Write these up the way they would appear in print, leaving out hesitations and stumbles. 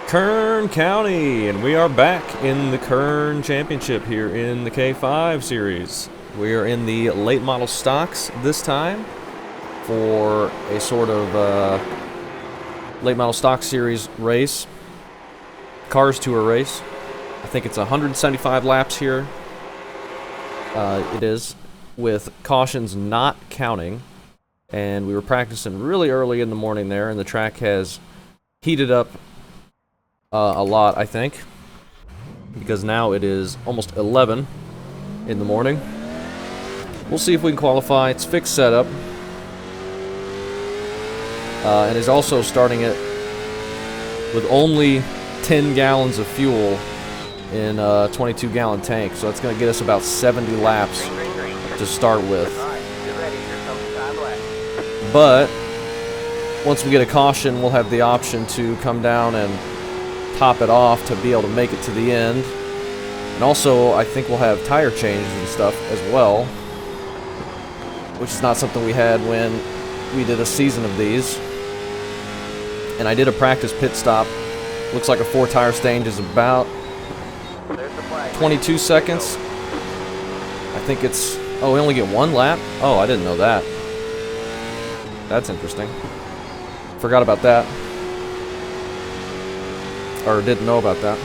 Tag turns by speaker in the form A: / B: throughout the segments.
A: Kern County, and we are back in the Kern Championship here in the K5 series. We are in the late model stocks this time for a sort of late model stock series race, Cars Tour race. I think it's 175 laps here. It is, with cautions not counting, and we were practicing really early in the morning there, and the track has heated up a lot, I think, because now it is almost 11 in the morning. We'll see if we can qualify. It's fixed setup, and is also starting it with only 10 gallons of fuel in a 22-gallon tank, so it's going to get us about 70 laps to start with. But once we get a caution, we'll have the option to come down and top it off to be able to make it to the end. And also, I think we'll have tire changes and stuff as well, which is not something we had when we did a season of these. And I did a practice pit stop. Looks like a 4-tire stage is about 22 seconds. I think it's... oh, we only get one lap? Oh, I didn't know that. That's interesting. Forgot about that. Or didn't know about that.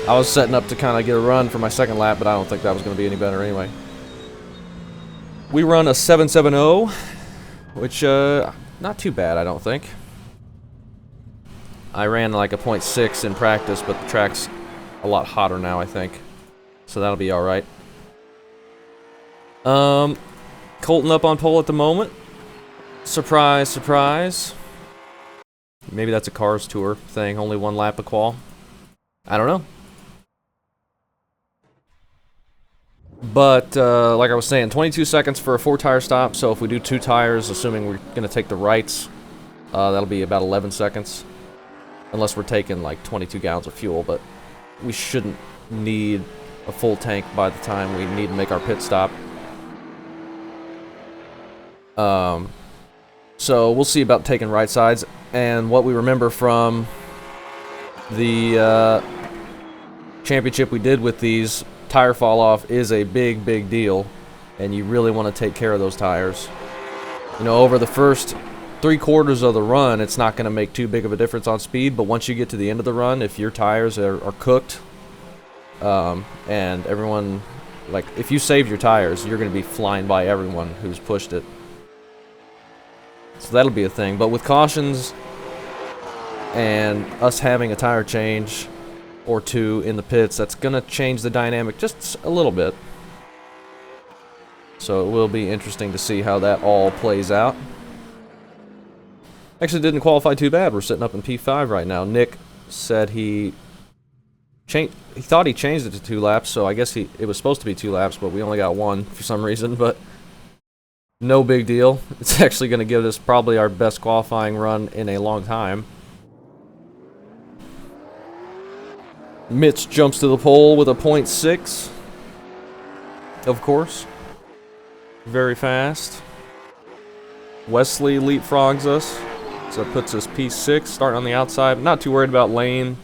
A: I was setting up to kind of get a run for my second lap, but I don't think that was going to be any better anyway. We run a 770, which, not too bad, I don't think. I ran like a 0.6 in practice, but the track's a lot hotter now, I think. So that'll be alright. Colton up on pole at the moment. Surprise, surprise. Maybe that's a Cars Tour thing, only one lap of qual. I don't know. But, like I was saying, 22 seconds for a 4-tire stop, so if we do 2 tires, assuming we're going to take the rights, that'll be about 11 seconds. Unless we're taking like 22 gallons of fuel, but we shouldn't need a full tank by the time we need to make our pit stop. So we'll see about taking right sides. And what we remember from the championship we did with these, tire fall off is a big, big deal. And you really want to take care of those tires. You know, over the first 3/4 of the run, it's not going to make too big of a difference on speed. But once you get to the end of the run, if your tires are cooked, and everyone, like, if you save your tires, you're going to be flying by everyone who's pushed it. So that'll be a thing. But with cautions and us having a tire change or 2 in the pits, that's going to change the dynamic just a little bit. So it will be interesting to see how that all plays out. Actually didn't qualify too bad. We're sitting up in P5 right now. Nick said he thought he changed it to 2 laps, so I guess it was supposed to be 2 laps, but we only got 1 for some reason. But no big deal. It's actually going to give us probably our best qualifying run in a long time. Mitch jumps to the pole with a 0.6. Of course. Very fast. Wesley leapfrogs us. So it puts us P6, starting on the outside. Not too worried about lane.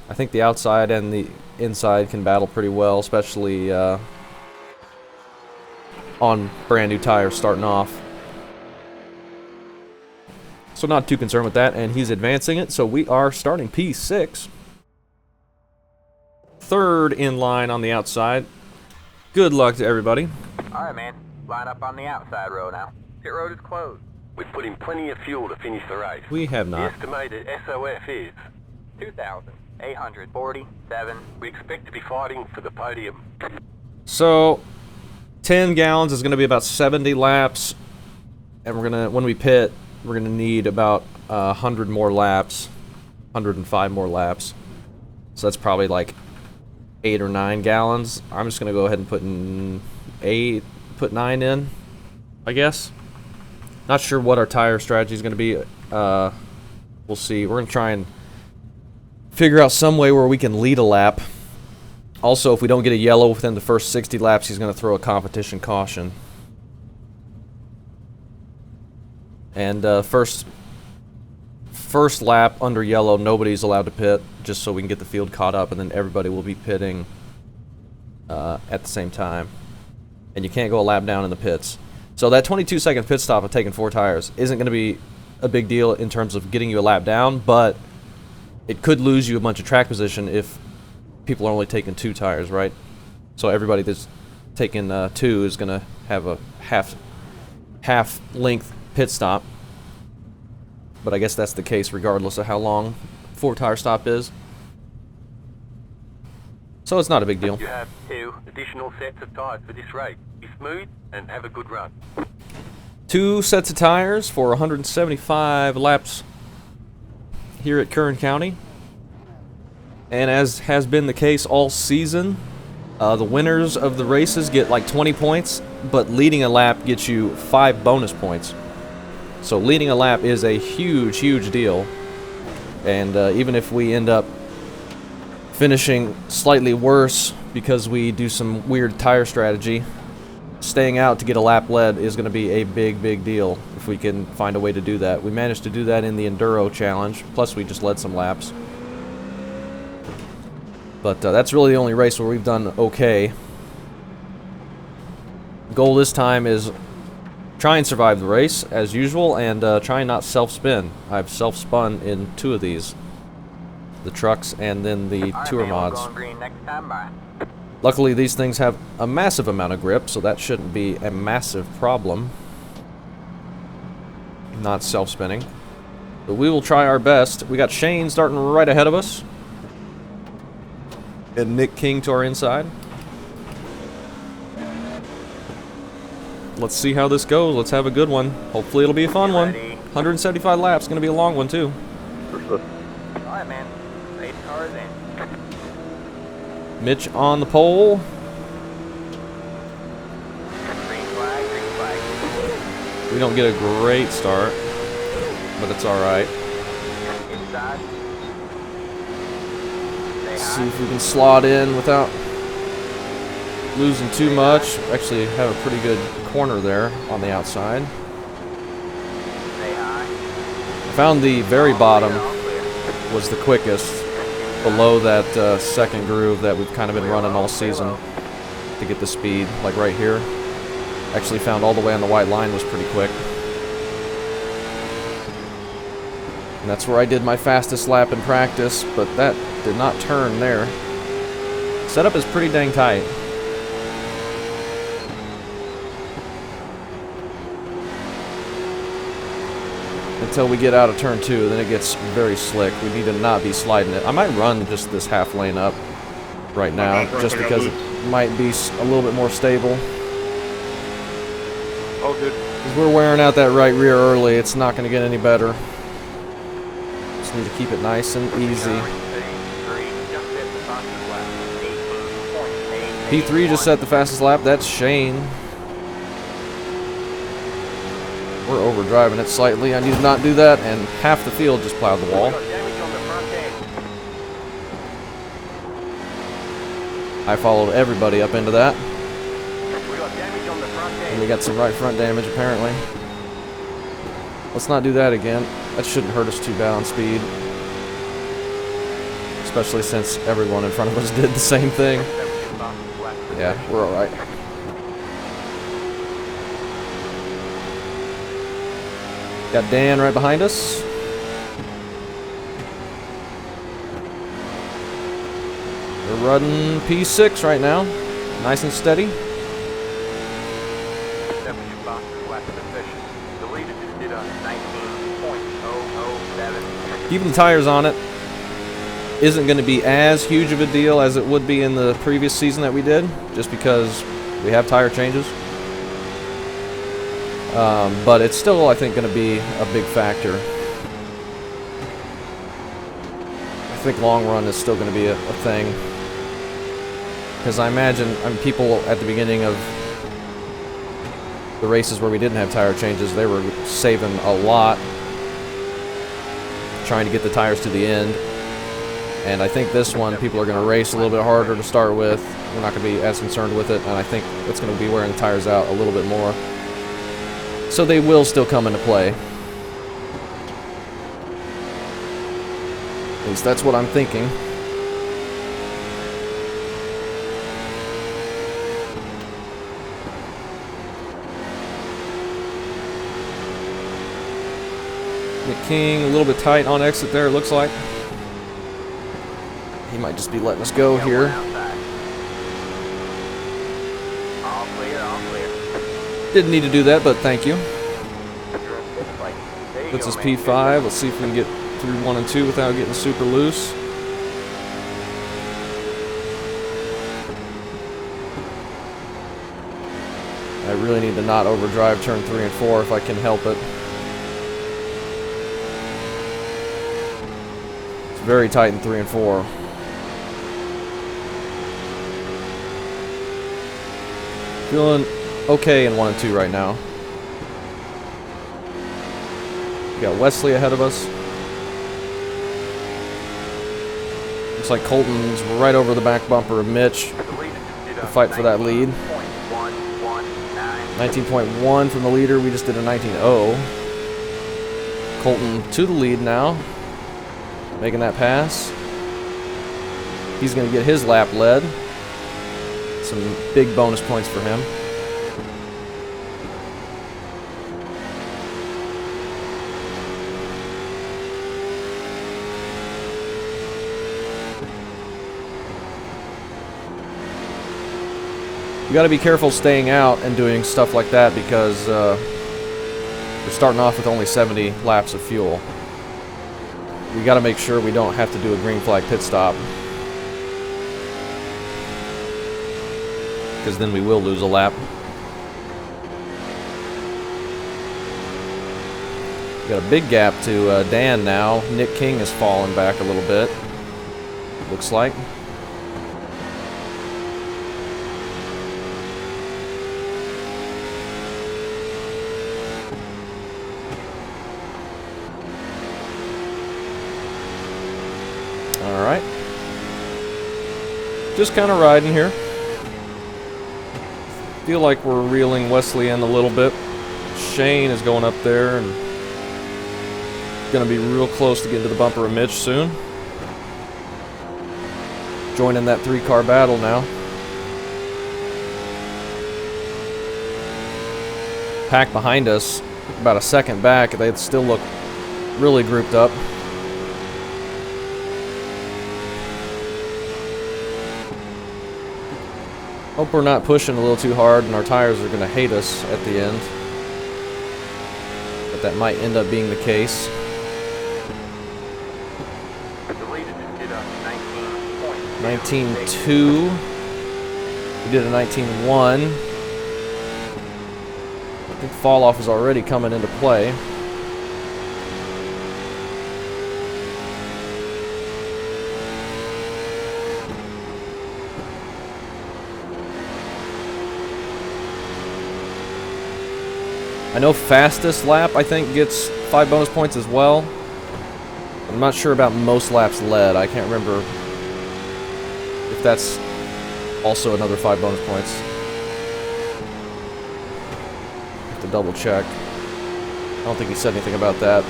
A: I think the outside and the inside can battle pretty well, especially on brand new tires starting off. So not too concerned with that, and he's advancing it, so we are starting P6. 3rd in line on the outside. Good luck to everybody.
B: Alright, man. Line up on the outside row now. Pit road is closed.
C: We've put in plenty of fuel to finish the race.
A: We have
C: The
A: not.
C: estimated SOF is
B: 2,847.
C: we expect to be fighting for the podium.
A: So 10 gallons is going to be about 70 laps, and we're going to, when we pit, we're going to need about 100 more laps, 105 more laps. So that's probably like 8 or 9 gallons. I'm just going to go ahead and put 9 in, I guess. Not sure what our tire strategy is going to be. We'll see. We're going to try and figure out some way where we can lead a lap. Also, if we don't get a yellow within the first 60 laps, he's going to throw a competition caution. And first first lap under yellow, nobody's allowed to pit, just so we can get the field caught up, and then everybody will be pitting at the same time. And you can't go a lap down in the pits. So that 22-second pit stop of taking 4 tires isn't going to be a big deal in terms of getting you a lap down, but it could lose you a bunch of track position if people are only taking 2 tires, right? So everybody that's taking 2 is going to have a half-length pit stop. But I guess that's the case regardless of how long 4-tire stop is. So it's not a big deal.
C: You have 2 additional sets of tires for this race. Be smooth and have a good run.
A: 2 sets of tires for 175 laps here at Kern County. And as has been the case all season, the winners of the races get like 20 points, but leading a lap gets you 5 bonus points. So leading a lap is a huge, huge deal. And even if we end up finishing slightly worse because we do some weird tire strategy, staying out to get a lap led is going to be a big, big deal if we can find a way to do that. We managed to do that in the enduro challenge, plus we just led some laps. But that's really the only race where we've done okay. Goal this time is try and survive the race as usual, and try and not self-spin. I've self-spun in 2 of these. The trucks and then the tour mods. Luckily these things have a massive amount of grip, so that shouldn't be a massive problem. Not self-spinning. But we will try our best. We got Shane starting right ahead of us. And Nick King to our inside. Let's see how this goes. Let's have a good one. Hopefully it'll be a fun one. 175 laps, gonna be a long one too.
B: Alright, man. 8 cars in.
A: Mitch on the pole.
B: Green flag, green flag.
A: We don't get a great start, but it's alright.
B: Inside.
A: See if we can slot in without losing too much. Actually have a pretty good corner there on the outside. I found the very bottom was the quickest below that second groove that we've kind of been running all season to get the speed, like right here. Actually found all the way on the white line was pretty quick. And that's where I did my fastest lap in practice, but that did not turn there. Setup is pretty dang tight. Until we get out of turn 2, then it gets very slick. We need to not be sliding it. I might run just this half lane up right now, just because it might be a little bit more stable.
C: Oh, good.
A: Because we're wearing out that right rear early, it's not going to get any better. Just need to keep it nice and easy. P3 just set the fastest lap. That's Shane. We're overdriving it slightly. I need to not do that, and half the field just plowed the wall. I followed everybody up into that. And we got some right front damage, apparently. Let's not do that again. That shouldn't hurt us too bad on speed. Especially since everyone in front of us did the same thing. Yeah, we're alright. Got Dan right behind us. We're running P6 right now. Nice and steady. Keeping the tires on it isn't going to be as huge of a deal as it would be in the previous season that we did, just because we have tire changes. But it's still, I think, going to be a big factor. I think long run is still going to be a thing. Because I imagine people at the beginning of the races where we didn't have tire changes, they were saving a lot trying to get the tires to the end. And I think this one, people are going to race a little bit harder to start with. We're not going to be as concerned with it, and I think it's going to be wearing the tires out a little bit more. So they will still come into play. At least that's what I'm thinking. Nick King, a little bit tight on exit there, it looks like. He might just be letting us go here.
B: All clear, all clear.
A: Didn't need to do that, but thank you.
B: There you
A: Puts
B: go,
A: us
B: man.
A: P5. Let's see if we can get through 1 and 2 without getting super loose. I really need to not overdrive turn 3 and 4 if I can help it. It's very tight in 3 and 4. Feeling okay in 1 and 2 right now. We got Wesley ahead of us. Looks like Colton's right over the back bumper of Mitch. The fight for that lead. 19.1 from the leader. We just did a 19.0. Colton to the lead now. Making that pass. He's going to get his lap led. Some big bonus points for him. You got to be careful staying out and doing stuff like that because we're starting off with only 70 laps of fuel. We got to make sure we don't have to do a green flag pit stop, because then we will lose a lap. We got a big gap to Dan now. Nick King has fallen back a little bit, looks like. Alright. Just kind of riding here. Feel like we're reeling Wesley in a little bit. Shane is going up there and going to be real close to getting to the bumper of Mitch soon. Joining that 3-car battle now. Pack behind us, about a second back, they still look really grouped up. Hope we're not pushing a little too hard and our tires are going to hate us at the end. But that might end up being the case.
C: The leader just did a
A: 19.2. We did a 19.1. I think fall off is already coming into play. I know fastest lap, I think, gets 5 bonus points as well. I'm not sure about most laps led. I can't remember if that's also another 5 bonus points. Have to double check. I don't think he said anything about that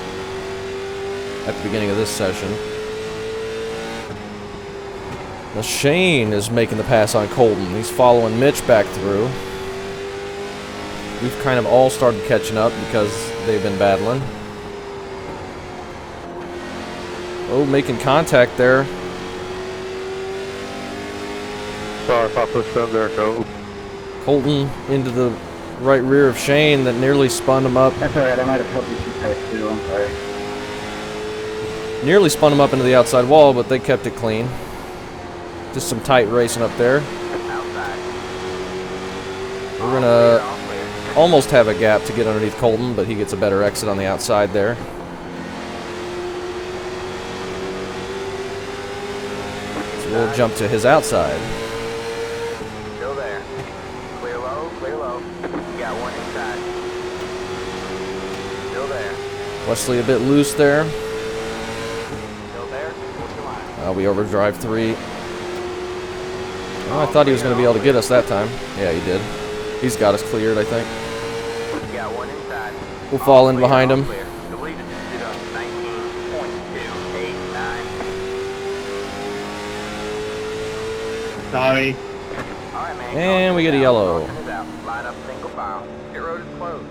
A: at the beginning of this session. Now Shane is making the pass on Colton. He's following Mitch back through. We've kind of all started catching up because they've been battling. Oh, making contact there.
C: Sorry if I pushed up there, Cole.
A: Colton into the right rear of Shane that nearly spun him up.
D: That's alright, I might have helped you too fast too, I'm sorry.
A: Nearly spun him up into the outside wall, but they kept it clean. Just some tight racing up there.
B: Outside.
A: We're gonna almost have a gap to get underneath Colton, but he gets a better exit on the outside there. So we'll jump to his outside.
B: Still there. Clear low, clear low. You got one inside. Still there.
A: Wesley a bit loose there.
B: Still there. What's the line?
A: We overdrive 3. Oh, I thought he was going to be able to get us that time. Yeah, he did. He's got us cleared, I think.
B: You got one inside.
A: We'll fall in behind him.
B: Clear. The leader just did a 19.289.
D: Sorry.
B: All right, man.
A: And we get a
B: Caution
A: yellow.
B: is out. Line up single file. Pit road is closed.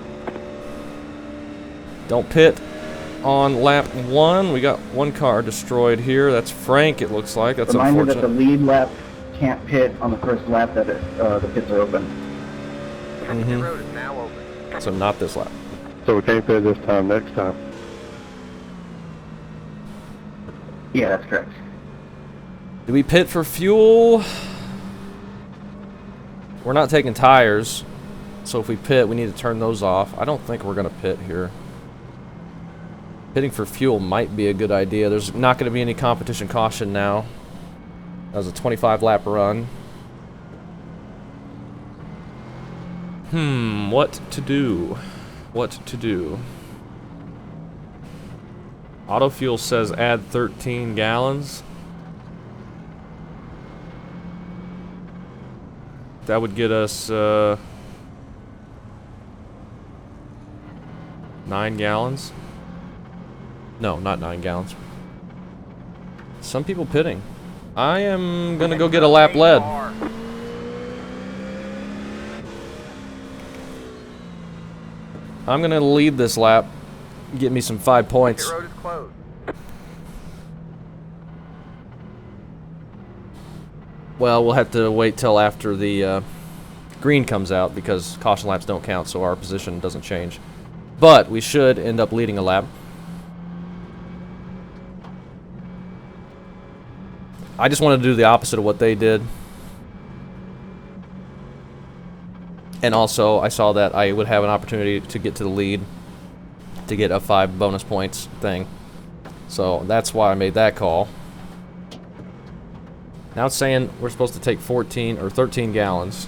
A: Don't pit on lap 1. We got one car destroyed here. That's Frank, it looks like. That's
D: Reminder that the
A: unfortunate.
D: lead lap can't pit on the first lap that the pits are open.
B: Pit road is now open.
A: So not this lap.
E: So we can't pit this time, next time.
D: Yeah, that's correct.
A: Do we pit for fuel? We're not taking tires. So if we pit, we need to turn those off. I don't think we're going to pit here. Pitting for fuel might be a good idea. There's not going to be any competition caution now. That was a 25 lap run. What to do? What to do? Auto fuel says add 13 gallons. That would get us 9 gallons. No, not 9 gallons. Some people pitting. I am gonna go get a lap lead. I'm gonna lead this lap. Get me some 5 points.
B: Pit road is closed.
A: Well, we'll have to wait till after the green comes out because caution laps don't count, so our position doesn't change. But we should end up leading a lap. I just wanted to do the opposite of what they did. And also, I saw that I would have an opportunity to get to the lead to get a 5 bonus points thing. So that's why I made that call. Now it's saying we're supposed to take 14 or 13 gallons.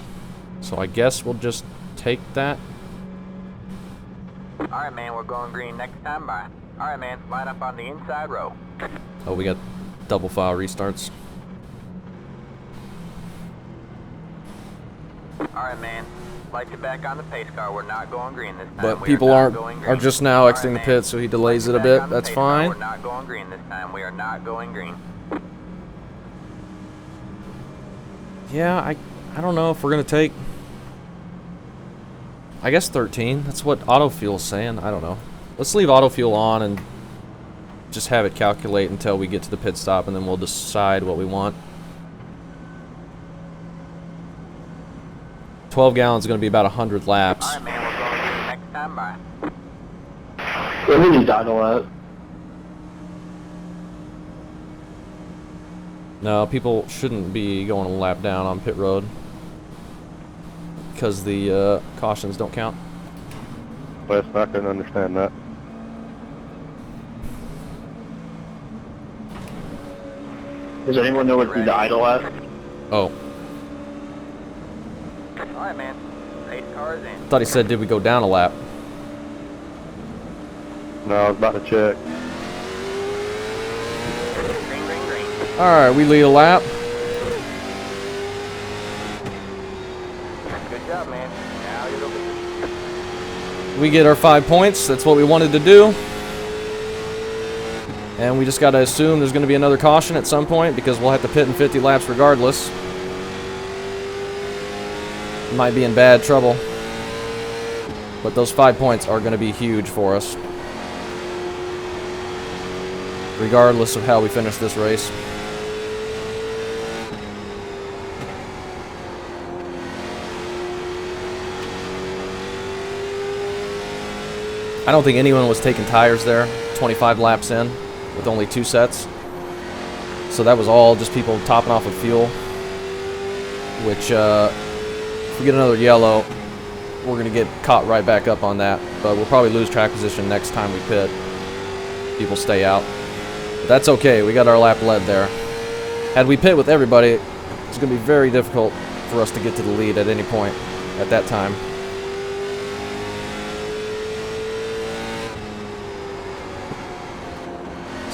A: So I guess we'll just take that.
B: All right, man. We're going green next time by. All right, man. Line up on the inside row.
A: Oh, we got double file restarts.
B: All right, man. Light you back on the pace car. We're not going green this time.
A: But
B: We
A: people
B: are not going
A: are
B: green.
A: just now
B: All right,
A: exiting the
B: man.
A: pit, so he delays
B: Light
A: it a
B: you
A: bit.
B: back on the
A: That's
B: pace car.
A: fine.
B: We're not going green this time. We are not going green.
A: Yeah, I don't know if we're gonna take. I guess 13. That's what auto fuel's saying. I don't know. Let's leave auto fuel on and just have it calculate until we get to the pit stop, and then we'll decide what we want. 12 gallons is going to be about 100 laps.
B: All right, man. We're going green next time by.
D: Yeah, we need to idle that.
A: No, people shouldn't be going a lap down on pit road because the cautions don't count.
E: Wes, I couldn't understand that.
D: Does anyone know what to idle at?
A: Oh,
B: All right, man. Pace car is in.
A: thought he said, did we go down a lap?
E: No, I was about to check.
B: Green, green, green.
A: All right, we lead a lap.
B: Good job, man. Now you're looking.
A: We get our 5 points. That's what we wanted to do. And we just got to assume there's going to be another caution at some point because we'll have to pit in 50 laps regardless. Might be in bad trouble. But those 5 points are going to be huge for us, regardless of how we finish this race. I don't think anyone was taking tires there 25 laps in with only 2 sets. So that was all just people topping off with fuel, which if we get another yellow, we're going to get caught right back up on that. But we'll probably lose track position next time we pit. People stay out. But that's okay. We got our lap lead there. Had we pit with everybody, it's going to be very difficult for us to get to the lead at any point at that time.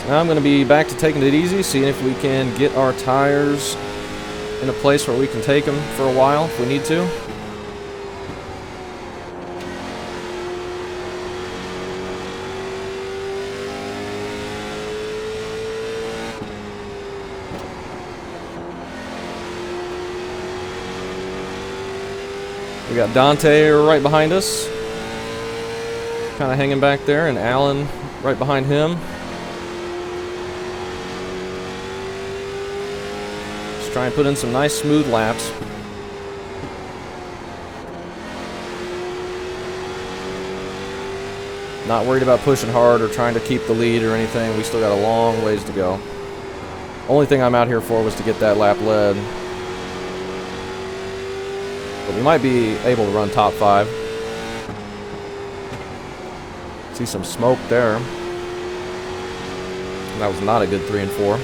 A: So now I'm going to be back to taking it easy, seeing if we can get our tires in a place where we can take them for a while if we need to. We got Dante right behind us, kind of hanging back there, and Alan right behind him. Just try and put in some nice smooth laps. Not worried about pushing hard or trying to keep the lead or anything. We still got a long ways to go. Only thing I'm out here for was to get that lap led. But we might be able to run top 5. See some smoke there. That was not a good 3 and 4.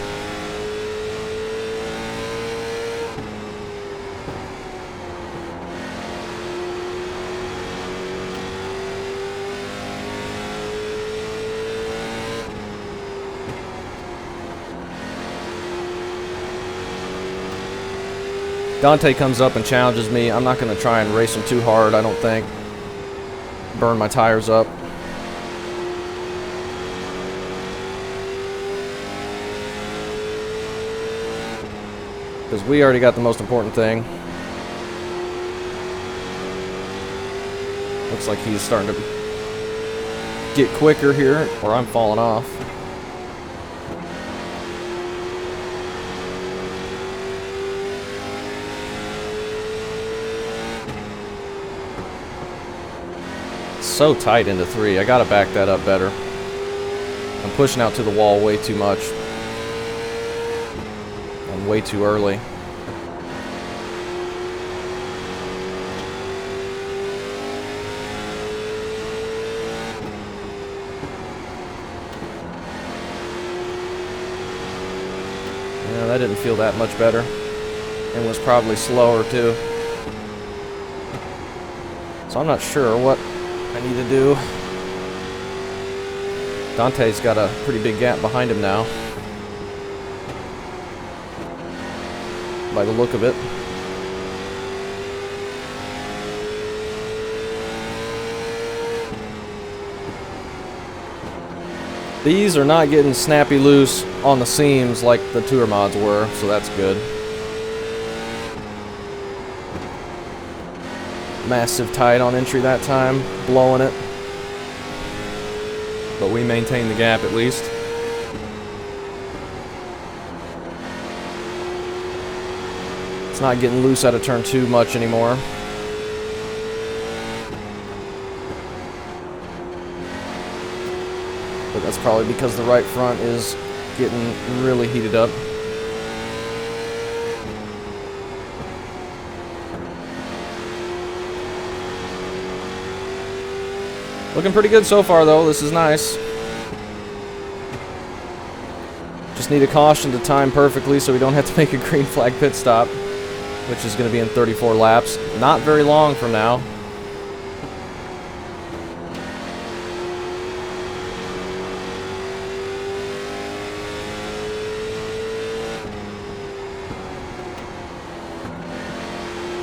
A: Dante comes up and challenges me. I'm not going to try and race him too hard, I don't think. Burn my tires up. Because we already got the most important thing. Looks like he's starting to get quicker here, or I'm falling off. So tight into 3. I gotta back that up better. I'm pushing out to the wall way too much. I'm way too early. Yeah, that didn't feel that much better. And was probably slower too. So I'm not sure what I need to do. Dante's got a pretty big gap behind him now, by the look of it. These are not getting snappy loose on the seams like the tour mods were, so that's good. Massive tight on entry that time, blowing it. But we maintain the gap at least. It's not getting loose out of turn 2 much anymore. But that's probably because the right front is getting really heated up. Looking pretty good so far, though. This is nice. Just need a caution to time perfectly so we don't have to make a green flag pit stop, which is going to be in 34 laps. Not very long from now.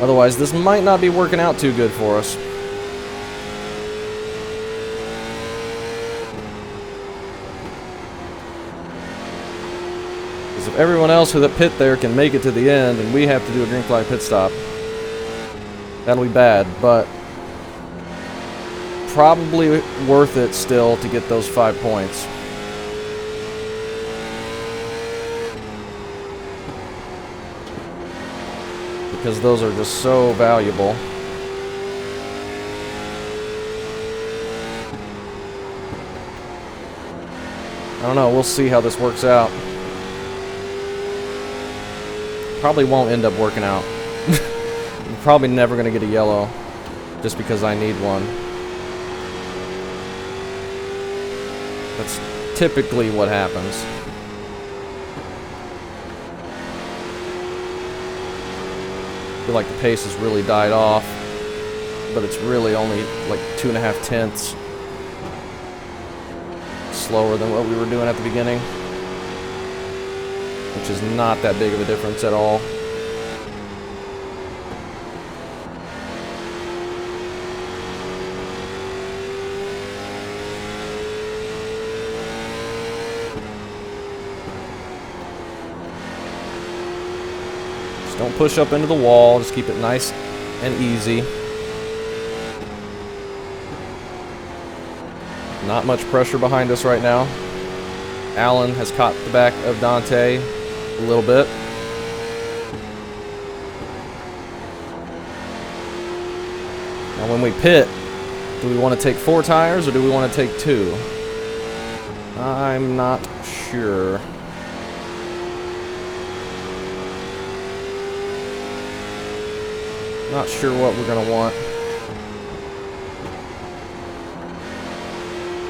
A: Otherwise, this might not be working out too good for us. If everyone else who's at pit there can make it to the end and we have to do a green flag pit stop, that'll be bad, but probably worth it still to get those 5 points. Because those are just so valuable. I don't know, we'll see how this works out. Probably won't end up working out. I'm probably never going to get a yellow just because I need one. That's typically what happens. I feel like the pace has really died off, but it's really only like 2.5 tenths slower than what we were doing at the beginning. Which is not that big of a difference at all. Just don't push up into the wall, just keep it nice and easy. Not much pressure behind us right now. Alan has caught the back of Dante a little bit. Now when we pit, do we want to take 4 tires or do we want to take 2? I'm not sure. Not sure what we're going to want.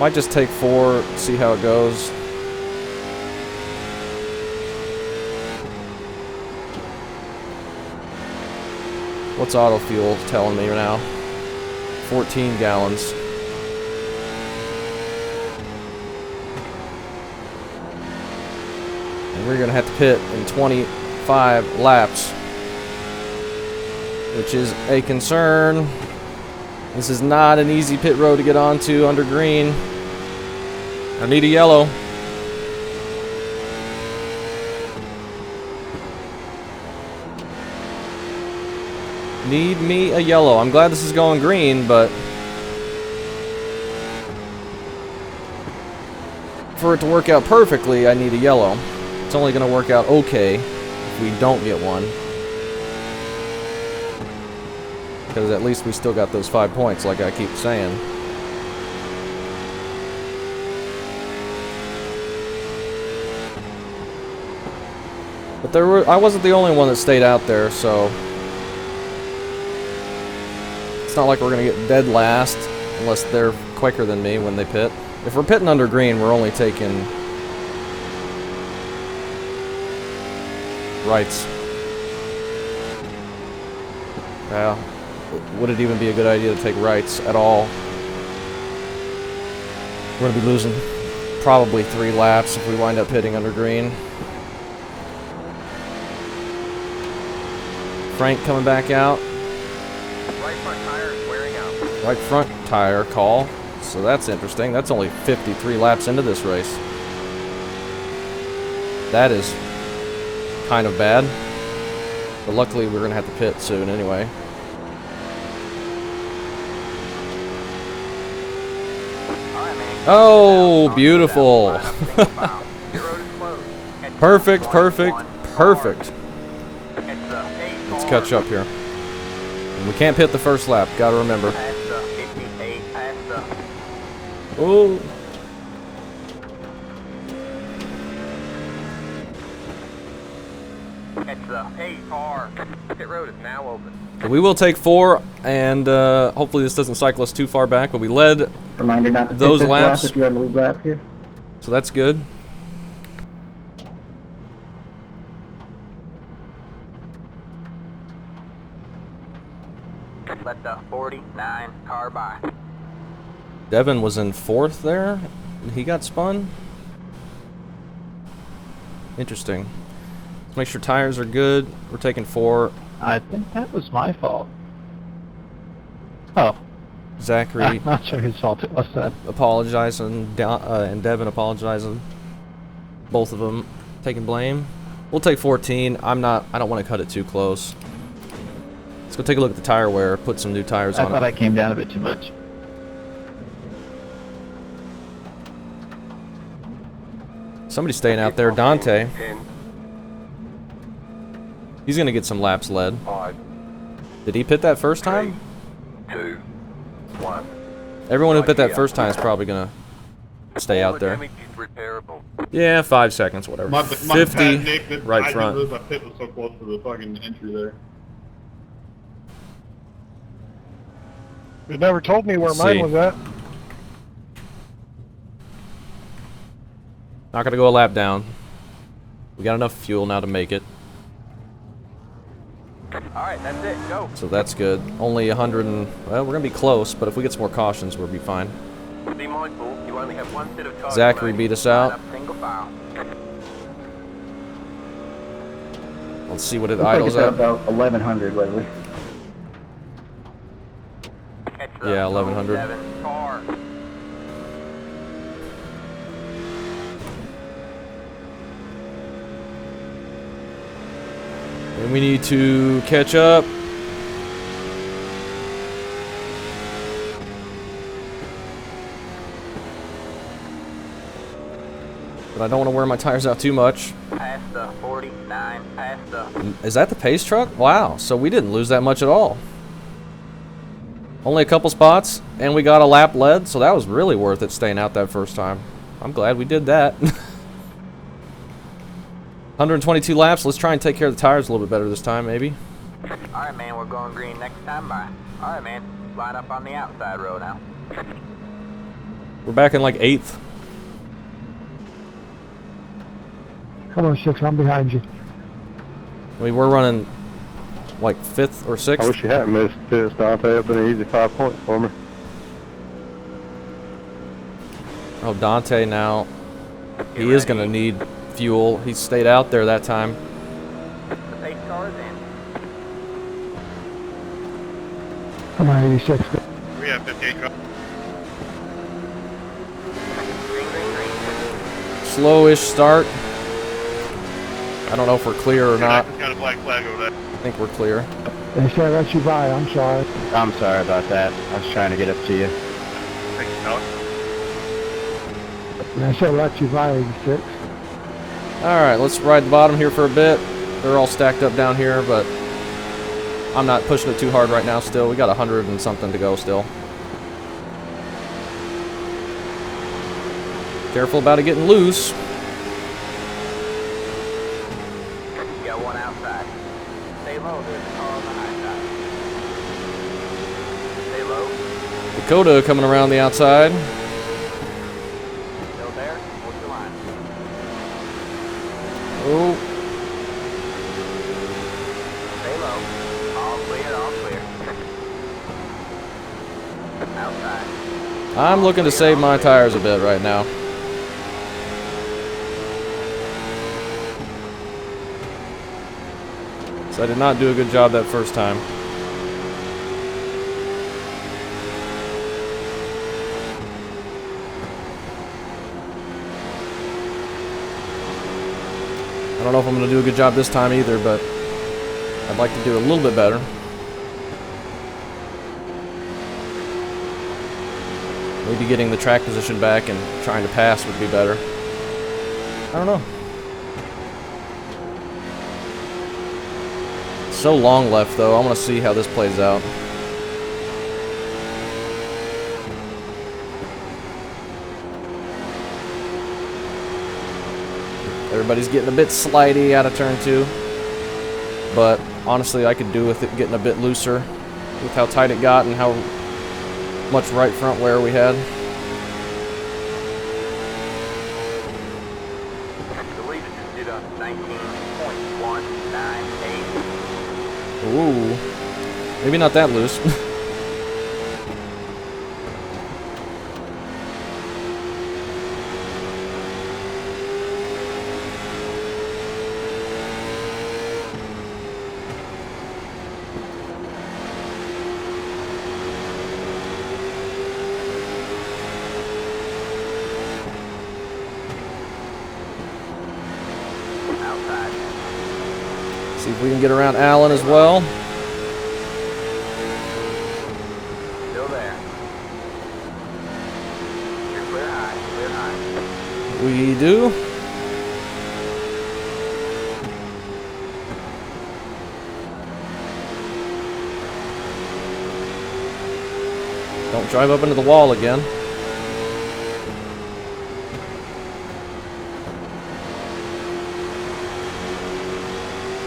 A: Might just take 4, see how it goes. What's auto fuel telling me now? 14 gallons. And we're going to have to pit in 25 laps, which is a concern. This is not an easy pit road to get onto under green. I need a yellow. Need me a yellow. I'm glad this is going green, but for it to work out perfectly, I need a yellow. It's only going to work out okay if we don't get one. Because at least we still got those 5 points, like I keep saying. But I wasn't the only one that stayed out there, so it's not like we're going to get dead last unless they're quicker than me when they pit. If we're pitting under green, we're only taking rights. Yeah. Would it even be a good idea to take rights at all? We're going to be losing probably 3 laps if we wind up hitting under green. Frank coming back out.
B: Right front tire is wearing out.
A: Right front tire call. So that's interesting. That's only 53 laps into this race. That is kind of bad. But luckily we're going to have to pit soon anyway. Oh, beautiful. Perfect, perfect, perfect. Let's catch up here. And we can't pit the first lap, gotta remember. Oh.
B: It's the 8R. Pit road is now open.
A: We will take 4, and hopefully this doesn't cycle us too far back, but we led
D: Reminder not to
A: those
D: take this
A: laps.
D: lap if you're on the lead lap here.
A: So that's good.
B: Let the 49 car by.
A: Devin was in 4th there. He got spun. Interesting. Let's make sure tires are good. We're taking 4.
F: I think that was my fault. Oh.
A: Zachary
F: I'm not sure whose fault it was then.
A: apologizing, and Devin apologizing. Both of them taking blame. We'll take 14. I don't want to cut it too close. Let's go take a look at the tire wear. Put some new tires
F: I
A: on
F: thought
A: it.
F: I came down a bit too much.
A: Somebody's staying out there. Dante.
C: 10,
A: He's going to get some laps led.
C: 5,
A: Did he pit that first time?
C: 2, 1.
A: Everyone who pit that first time is probably going to stay
C: All
A: out
C: the
A: there.
C: damage is repairable.
A: Yeah, 5 seconds, whatever.
G: My
A: 50,
G: bad, Nick, that
A: right
G: I
A: front.
G: didn't realize my pit was so close to the fucking entry there.
E: You never told me where
A: Let's see.
E: mine was at.
A: Not going to go a lap down. We got enough fuel now to make it.
B: Alright, that's it. Go.
A: So that's good. Only 100 and... Well, we're going to be close, but if we get some more cautions, we'll be fine.
C: Be mindful, you only have one set of tires.
A: Zachary
C: remaining.
A: beat us out.
B: Line up single file.
A: Let's see what it
D: Looks like
A: idles
D: it's at
A: at.
D: about 1100 lately.
B: It's the
A: Yeah, 1100.
B: 07 car.
A: And we need to catch up. I don't want to wear my tires out too much.
B: Past the 49, past the...
A: Is that the pace truck? Wow, so we didn't lose that much at all. Only a couple spots, and we got a lap led, so that was really worth it staying out that first time. I'm glad we did that. 122 laps. Let's try and take care of the tires a little bit better this time, maybe.
B: Alright, man, we're going green next time. Bye. Alright, man, line up on the outside road now.
A: We're back in like 8th.
E: Come on, 6, I'm behind you.
A: We were running like 5th or 6th.
H: I wish you hadn't missed this, Dante. It'd been an easy 5 points for me.
A: Oh, Dante now. He is going to need fuel. He stayed out there that time.
B: The pace car is in.
E: Come on, 86.
G: We have 58 trucks.
B: Green, green, green.
A: Slowish start. I don't know if we're clear or not.
G: Got a black flag over there.
A: I think we're clear.
E: They said let you by, I'm sorry.
D: I'm sorry about that. I was trying to get up to you.
G: Thank you, Alex.
E: And I said let you by, 86.
A: Alright, let's ride the bottom here for a bit. They're all stacked up down here, but I'm not pushing it too hard right now still. We got 100 and something to go still. Careful about it getting loose.
B: You got one outside. Stay low, there's a car on the high side. Stay low.
A: Dakota coming around the outside.
B: Still there? Hold your line.
A: Oh,
B: Stay low. All clear, all clear. Outside.
A: I'm looking to save my tires a bit right now. So I did not do a good job that first time. I don't know if I'm going to do a good job this time either, but I'd like to do a little bit better. Maybe getting the track position back and trying to pass would be better. I don't know. So long left though. I want to see how this plays out. Everybody's getting a bit slidey out of turn 2. But honestly, I could do with it getting a bit looser with how tight it got and how much right front wear we had.
B: The leader just did a 19.198.
A: Ooh. Maybe not that loose.
B: Outside.
A: See if we can get around Allen as well.
B: Still there. You're clear high, clear high.
A: We do. Don't drive up into the wall again.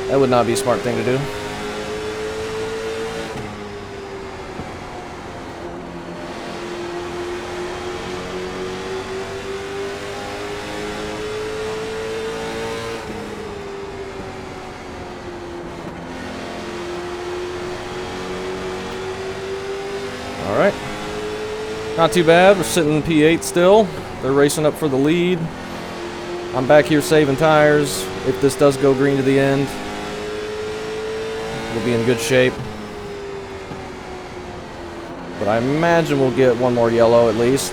A: That would not be a smart thing to do. Alright. Not too bad. We're sitting in P8 still. They're racing up for the lead. I'm back here saving tires. If this does go green to the end, we'll be in good shape. But I imagine we'll get one more yellow at least.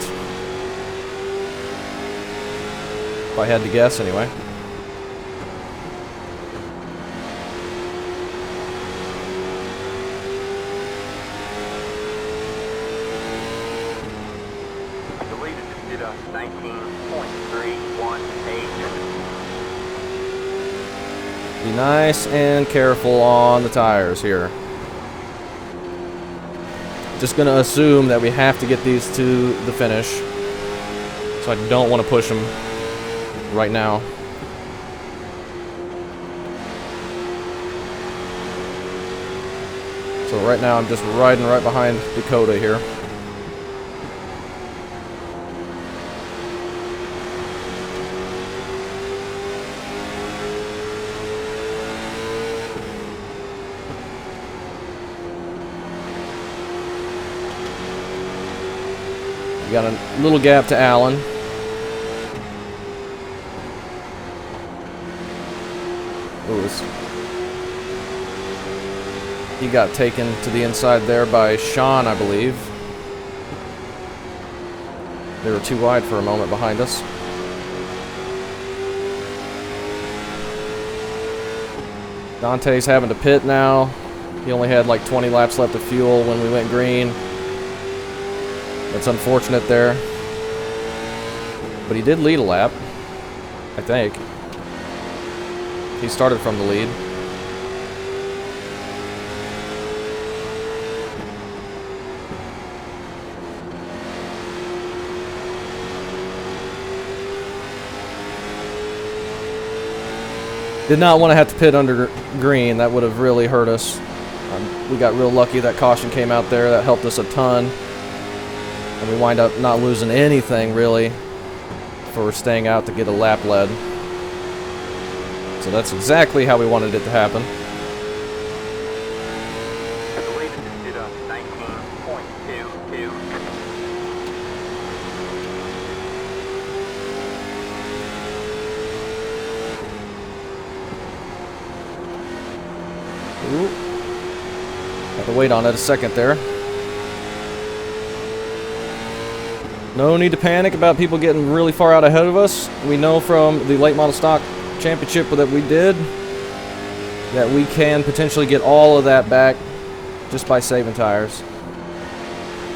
A: If I had to guess anyway.
B: The leader just did a 19.318.
A: Be nice and careful on the tires here. Just gonna assume that we have to get these to the finish. So I don't want to push them right now. So right now I'm just riding right behind Dakota here. We got a little gap to Allen. He got taken to the inside there by Sean, I believe. They were too wide for a moment behind us. Dante's having to pit now. He only had like 20 laps left of fuel when we went green. That's unfortunate there. But he did lead a lap, I think. He started from the lead. Did not want to have to pit under green. That would have really hurt us. We got real lucky that caution came out there. That helped us a ton. And we wind up not losing anything, really, for staying out to get a lap lead. So that's exactly how we wanted it to happen.
B: I believe it just did a 19.22.
A: Ooh. Had to wait on it a second there. No need to panic about people getting really far out ahead of us. We know from the late model stock championship that we did that we can potentially get all of that back just by saving tires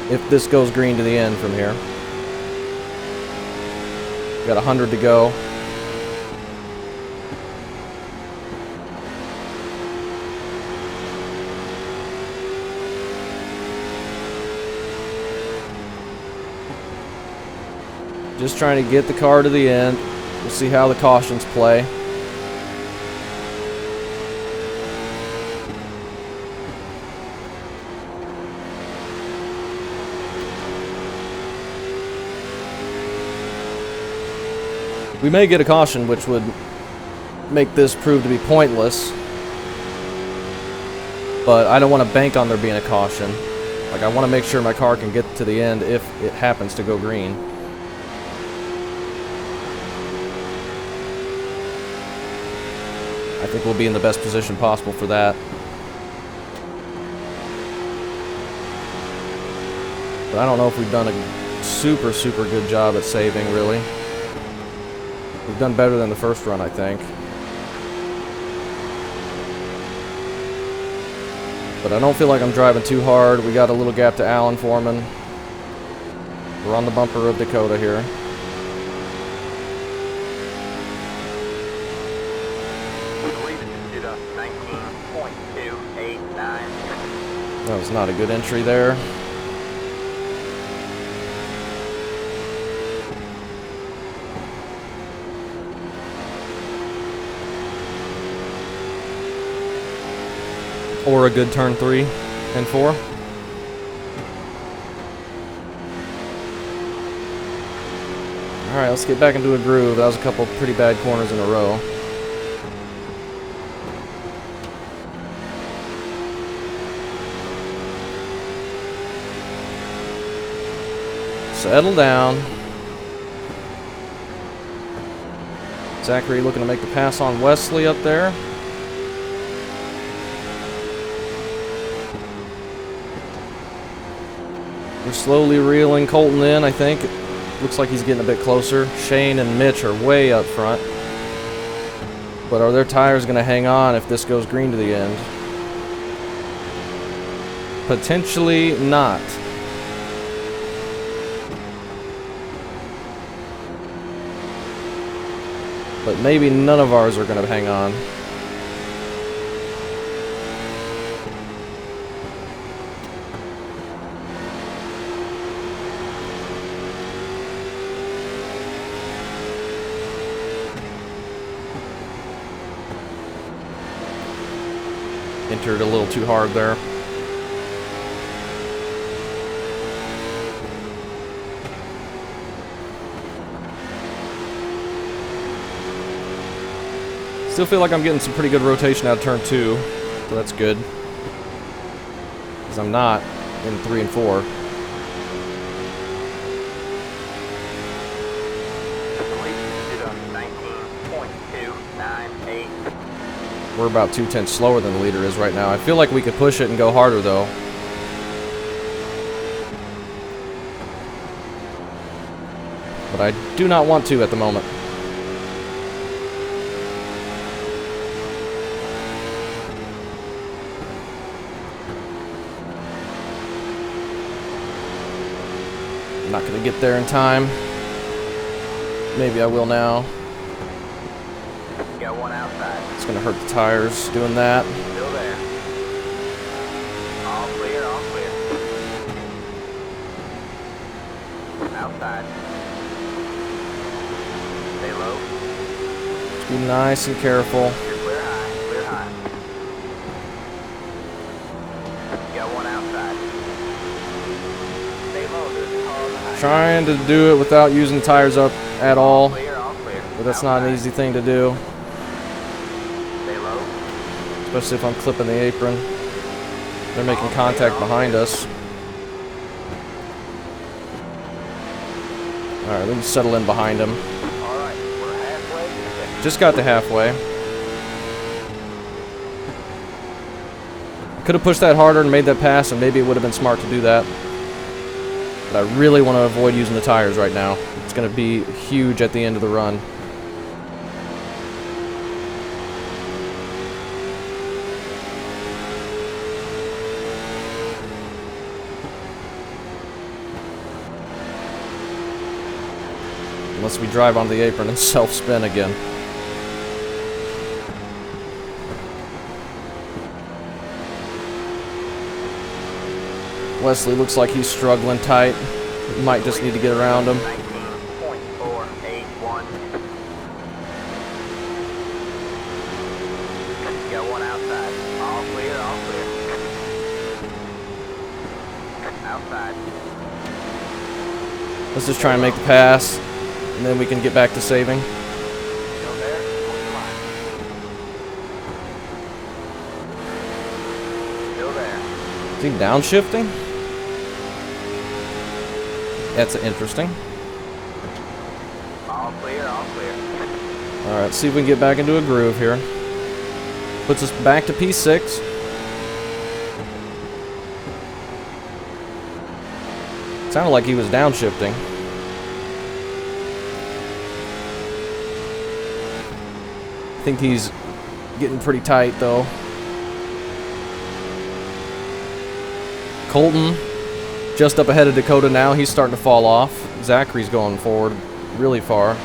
A: if this goes green to the end from here. Got 100 to go. Just trying to get the car to the end. We'll see how the cautions play. We may get a caution, which would make this prove to be pointless. But I don't want to bank on there being a caution. Like, I want to make sure my car can get to the end if it happens to go green. I think we'll be in the best position possible for that. But I don't know if we've done a super good job at saving, really. We've done better than the first run, I think. But I don't feel like I'm driving too hard. We got a little gap to Allen Foreman. We're on the bumper of Dakota here. That was not a good entry there. Or a good turn 3 and 4. Alright, let's get back into a groove. That was a couple pretty bad corners in a row. Settle down. Zachary looking to make the pass on Wesley up there. We're slowly reeling Colton in, I think. It looks like he's getting a bit closer. Shane and Mitch are way up front. But are their tires going to hang on if this goes green to the end? Potentially not. But maybe none of ours are going to hang on. Entered a little too hard there. Still feel like I'm getting some pretty good rotation out of turn 2, so that's good. Because I'm not in 3 and 4. We're about 2/10 slower than the leader is right now. I feel like we could push it and go harder, though. But I do not want to at the moment. I'm not going to get there in time. Maybe I will now.
B: Got one outside.
A: It's going to hurt the tires doing that.
B: Still there. All clear, all clear. Outside. Stay low.
A: Just be nice and careful.
B: You're clear high, clear high. Got one outside. Stay low, there's a car on the high.
A: Trying to do it without using tires up at all,
B: Clear, all clear.
A: but that's not an easy thing to do,
B: Stay low.
A: especially if I'm clipping the apron. They're making contact behind us. Alright, let me settle in behind him.
B: Alright, we're halfway.
A: Just got to halfway. Could have pushed that harder and made that pass, and maybe it would have been smart to do that. But I really want to avoid using the tires right now. It's going to be huge at the end of the run. Unless we drive onto the apron and self-spin again. Wesley looks like he's struggling tight. We might just need to get around him.
B: 19.481. Got one outside. All clear, all clear. Outside.
A: Let's just try and make the pass, and then we can get back to saving.
B: Still there? Still there.
A: Is he downshifting? That's interesting.
B: All clear, all clear.
A: Alright, let's see if we can get back into a groove here. Puts us back to P6. Sounded like he was downshifting. I think he's getting pretty tight though. Colton just up ahead of Dakota now. He's starting to fall off. Zachary's going forward really far.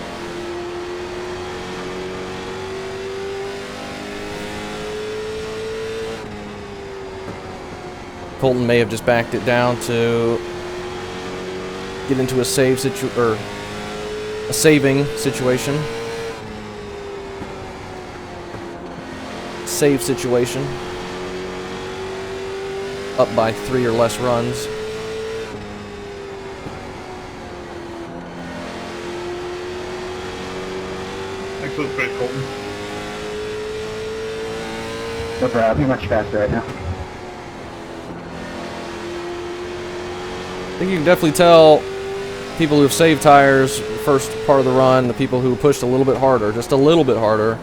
A: Colton may have just backed it down to get into a saving situation. Save situation. Up by 3 or less runs.
G: Thanks for the space, Colton.
D: No problem. You're much faster right now.
A: I think you can definitely tell people who have saved tires first part of the run, the people who pushed a little bit harder, just a little bit harder.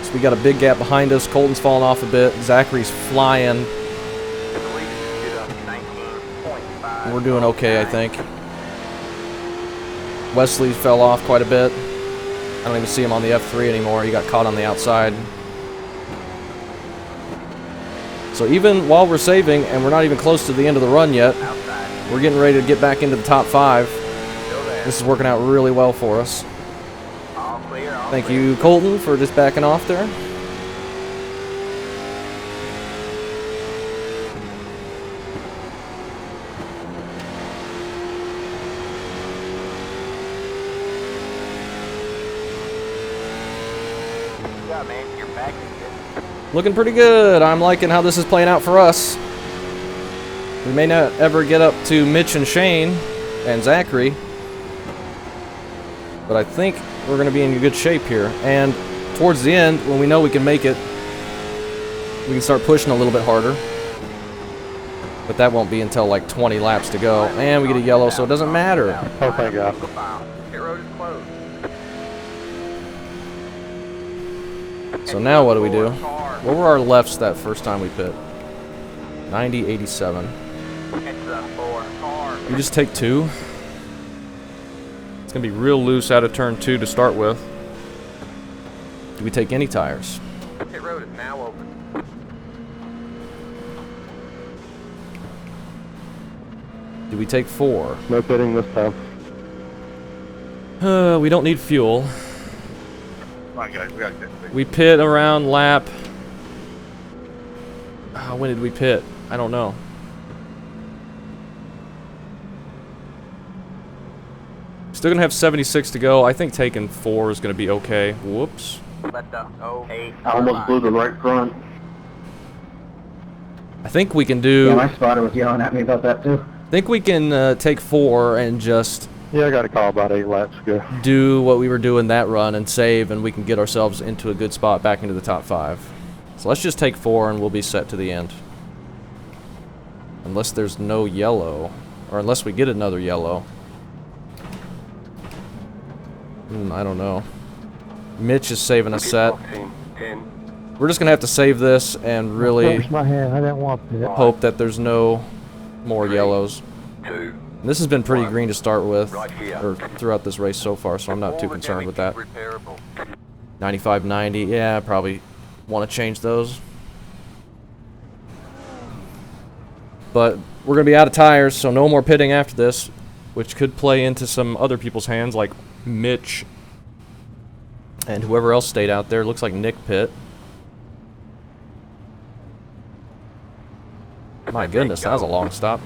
A: So we got a big gap behind us. Colton's falling off a bit. Zachary's flying. We're doing okay, I think. Wesley fell off quite a bit. I don't even see him on the F3 anymore. He got caught on the outside. So even while we're saving, and we're not even close to the end of the run yet, we're getting ready to get back into the top 5. This is working out really well for us. Thank you, Colton, for just backing off there.
B: Yeah, man, you're back in this.
A: Looking pretty good. I'm liking how this is playing out for us. We may not ever get up to Mitch and Shane and Zachary, but I think we're going to be in good shape here. And towards the end, when we know we can make it, we can start pushing a little bit harder. But that won't be until like 20 laps to go. And we get a yellow, so it doesn't matter.
H: Oh, thank God.
B: Pit road is closed.
A: So now what do we do? What were our lefts that first time we pit? 90, 87.
B: Heads up, 4. Car.
A: You just take 2. It's going to be real loose out of turn 2 to start with. Do we take any tires?
B: Pit road is now open.
A: Do we take 4?
H: No pitting this time.
A: We don't need fuel.
G: Come on, guys, we gotta get this.
A: We pit around lap... when did we pit? I don't know. Still gonna have 76 to go. I think taking 4 is gonna be okay. Whoops.
B: Let the 08.
D: I almost blew the right front.
A: I think we can do...
D: Yeah, my spotter was yelling at me about that too.
A: I think we can take 4 and just
H: Yeah, I got a call about 8 laps ago.
A: do what we were doing that run and save, and we can get ourselves into a good spot back into the top 5. So let's just take 4 and we'll be set to the end. Unless there's no yellow, or unless we get another yellow. I don't know. Mitch is saving a set.
C: 10.
A: We're just gonna have to save this and really
E: Push my hand. I didn't want to.
A: hope that there's no more yellows.
C: 2.
A: And this has been pretty green to start with,
C: Right here.
A: or throughout this race so far, so I'm not too
C: All the
A: concerned with
C: damage
A: that.
C: is repairable.
A: 95, 90, yeah, probably want to change those. But we're going to be out of tires, so no more pitting after this, which could play into some other people's hands, like Mitch and whoever else stayed out there. Looks like Nick pit. My goodness, that was a long stop.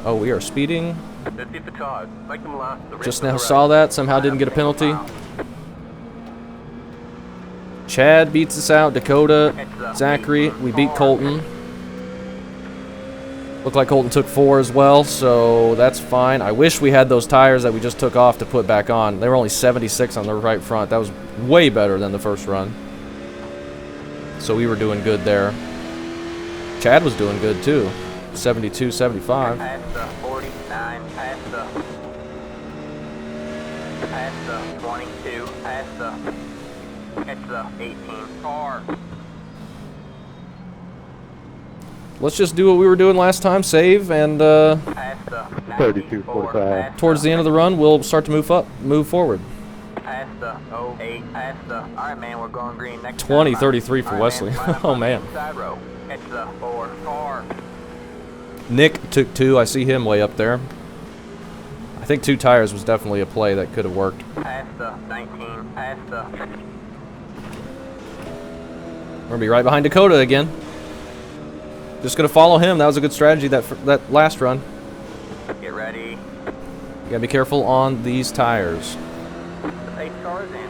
A: Oh, we are speeding.
C: Let's hit the tires. Make them last the rest
A: Just
C: of the
A: now
C: race.
A: saw that. Somehow didn't get a penalty. Chad beats us out. Dakota, Zachary. We beat Colton. Looked like Colton took 4 as well, so that's fine. I wish we had those tires that we just took off to put back on. They were only 76 on the right front. That was way better than the first run. So we were doing good there. Chad was doing good too. 72, 75.
B: Past the 49. Past the 22. Past the 18. Car.
A: Let's just do what we were doing last time, save, and
B: Past the
H: 32,
B: 94,
H: 45.
B: past
A: towards the end of the run, we'll start to move forward.
B: Past the 08, past the... Alright, man, we're going green next
A: 20,
B: time.
A: 33 for
B: Alright,
A: Wesley.
B: man, line up
A: Oh,
B: on the
A: man.
B: inside row. It's the 4 car.
A: Nick took 2. I see him way up there. I think 2 tires was definitely a play that could have worked.
B: Past the 19, past the...
A: We're going to be right behind Dakota again. Just going to follow him. That was a good strategy that last run.
B: Get ready.
A: You got to be careful on these tires.
B: The pace car is in.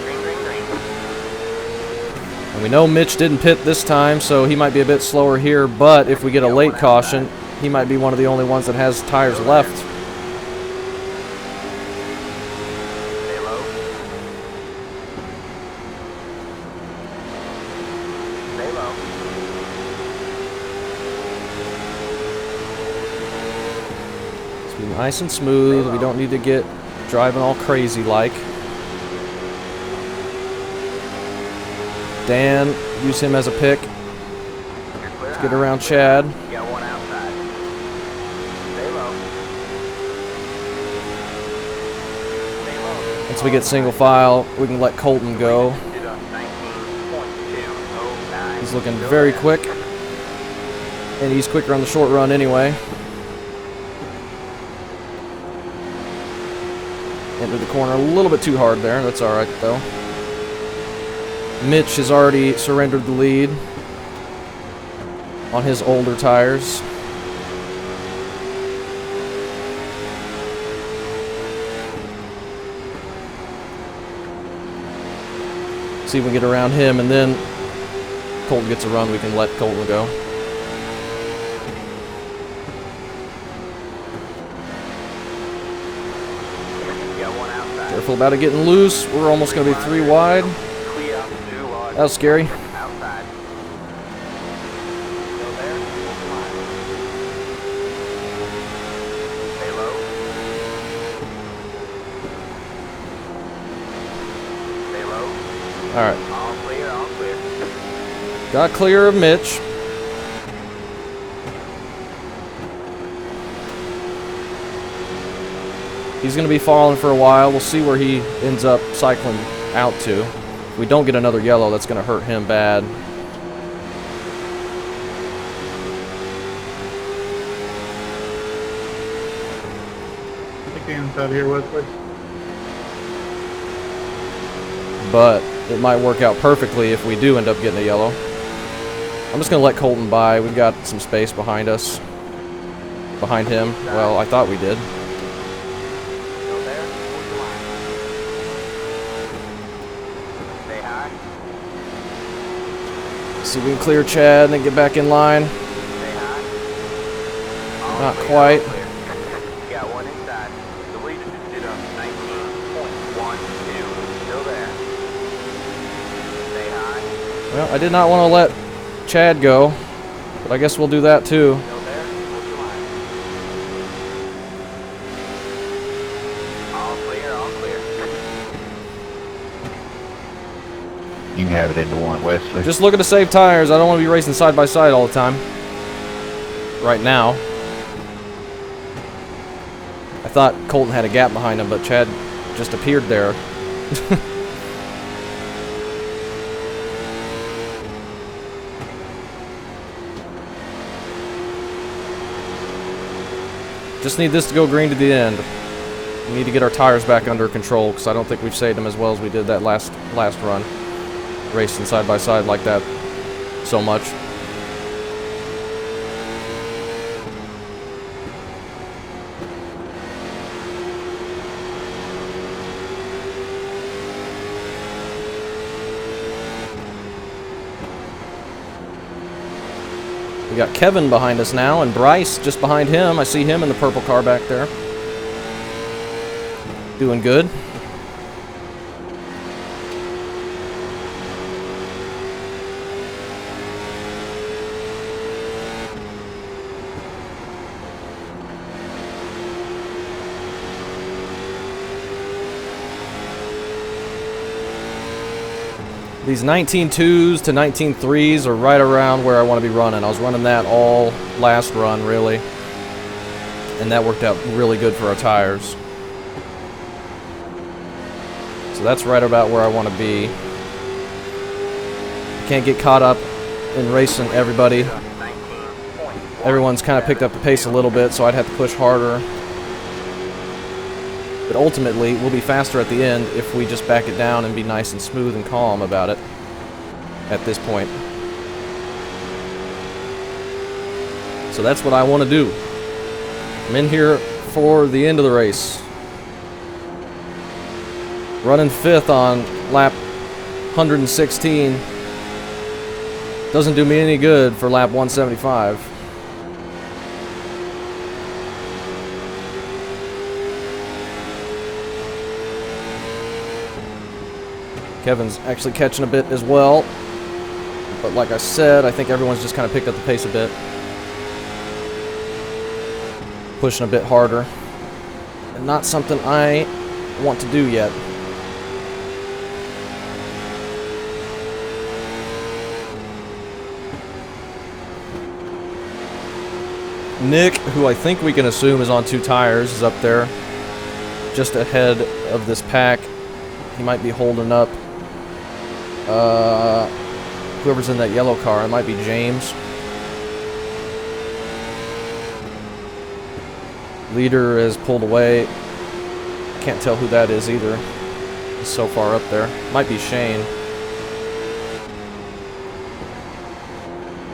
B: Green, green, green.
A: And we know Mitch didn't pit this time, so he might be a bit slower here, but if we get a late caution, he might be one of the only ones that has tires left.
B: Stay low. Stay low.
A: Let's be nice and smooth. We don't need to get driving all crazy like. Dan, use him as a pick.
B: You're clear.
A: Let's get around Chad.
B: You got one outside. Stay low. Stay low.
A: Once we get single file, we can let Colton go.
B: To the 19.209.
A: He's looking very quick. And he's quicker on the short run anyway. Entered the corner a little bit too hard there. That's alright though. Mitch has already surrendered the lead on his older tires. See if we can get around him, and then Colton gets a run, we can let Colton go.
B: Got one outside.
A: Careful about it getting loose. We're almost going to be 3 wide.
B: Clear, 2 wide.
A: That was scary.
B: Outside. Still there? Come on. Stay low. Stay low.
A: Alright.
B: All clear, all clear.
A: Got clear of Mitch. He's going to be falling for a while. We'll see where he ends up cycling out to. If we don't get another yellow, that's going to hurt him bad.
G: Take the inside here, Wesley.
A: But it might work out perfectly if we do end up getting a yellow. I'm just going to let Colton by. We've got some space behind us. Behind him. Well, I thought we did.
B: Still there? Come on. Stay high.
A: See if we can clear Chad and then get back in line.
B: Stay high. All
A: Not
B: clear,
A: quite.
B: all clear. Got one inside. The leader just did a 19.12. Still there. Stay high.
A: Well, I did not want to let Chad go, but I guess we'll do that too.
B: Still there? Hold your line. All clear, all clear.
F: You can have it into one, Wesley.
A: Just looking to save tires. I don't want to be racing side by side all the time. Right now. I thought Colton had a gap behind him, but Chad just appeared there. Just need this to go green to the end. We need to get our tires back under control because I don't think we've saved them as well as we did that last run. Racing side by side like that so much. We got Kevin behind us now, and Bryce just behind him. I see him in the purple car back there. Doing good. These 19.2s to 19.3s are right around where I want to be running. I was running that all last run, really. And that worked out really good for our tires. So that's right about where I want to be. Can't get caught up in racing everybody. Everyone's kind of picked up the pace a little bit, so I'd have to push harder. But ultimately, we'll be faster at the end if we just back it down and be nice and smooth and calm about it at this point. So that's what I want to do. I'm in here for the end of the race. Running 5th on lap 116 doesn't do me any good for lap 175. Kevin's actually catching a bit as well. But like I said, I think everyone's just kind of picked up the pace a bit. Pushing a bit harder. And not something I want to do yet. Nick, who I think we can assume is on 2 tires, is up there. Just ahead of this pack. He might be holding up whoever's in that yellow car. It might be James. Leader has pulled away. Can't tell who that is either. He's so far up there. Might be Shane.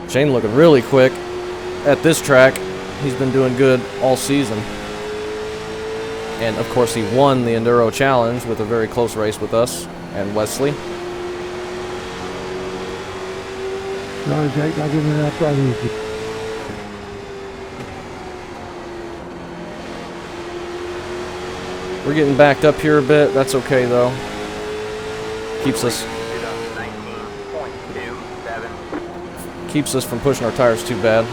A: Shane looking really quick at this track. He's been doing good all season. And of course he won the Enduro Challenge with a very close race with us and Wesley.
E: No, Jake, not giving it up that easy.
A: We're getting backed up here a bit. That's okay, though. Keeps us
B: 19.27.
A: keeps us from pushing our tires too bad.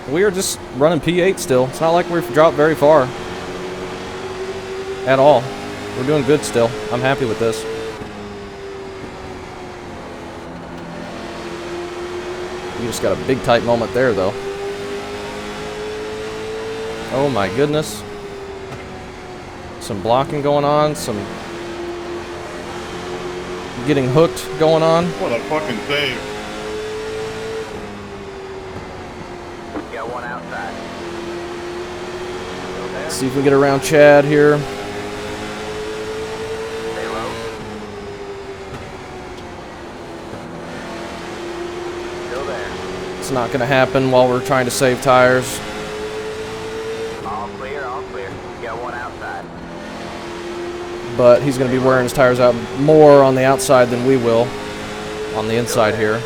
A: We are just running P8 still. It's not like we've dropped very far. At all. We're doing good still. I'm happy with this. You just got a big tight moment there, though. Oh my goodness. Some blocking going on, some getting hooked going on.
G: What a fucking save.
B: Got one outside. Still there?
A: See if we can get around Chad here.
B: Stay low. Still there.
A: It's not going to happen while we're trying to save tires.
B: All clear, all clear. Got one outside.
A: But he's going to be wearing his tires out more on the outside than we will on the inside here.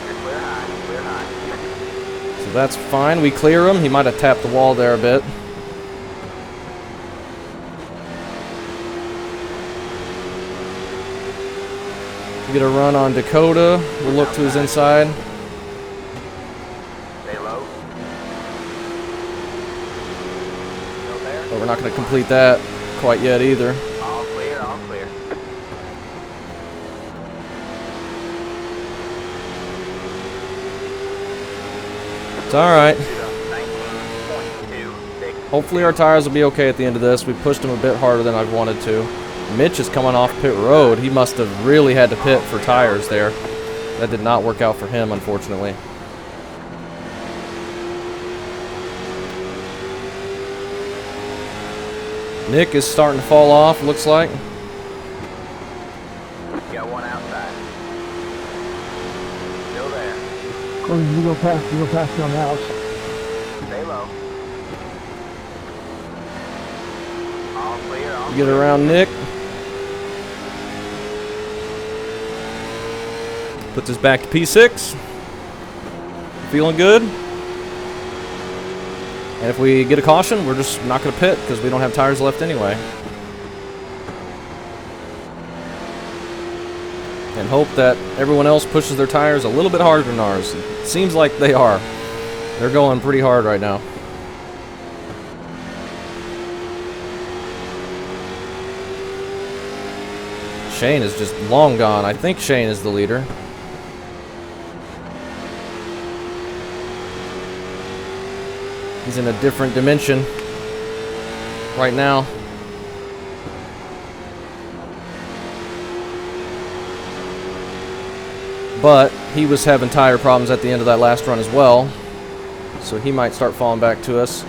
B: You're clear high, clear high.
A: So that's fine. We clear him. He might have tapped the wall there a bit. We get a run on Dakota. We'll look to his inside.
B: Stay low. Still there?
A: But we're not going to complete that quite yet either.
B: All clear, all clear.
A: It's alright.
B: 19.26.
A: Hopefully our tires will be okay at the end of this. We pushed him a bit harder than I've wanted to. Mitch is coming off pit road. He must have really had to pit for tires there. That did not work out for him, unfortunately. Nick is starting to fall off, looks like.
B: Got one outside. Still there.
E: Gordon, you go past me on the house.
B: Stay low. All clear, all
A: Get around Nick. Puts us back to P6. Feeling good. And if we get a caution, we're just not going to pit because we don't have tires left anyway. And hope that everyone else pushes their tires a little bit harder than ours. It seems like they are. They're going pretty hard right now. Shane is just long gone. I think Shane is the leader. He's in a different dimension right now. But he was having tire problems at the end of that last run as well. So he might start falling back to us.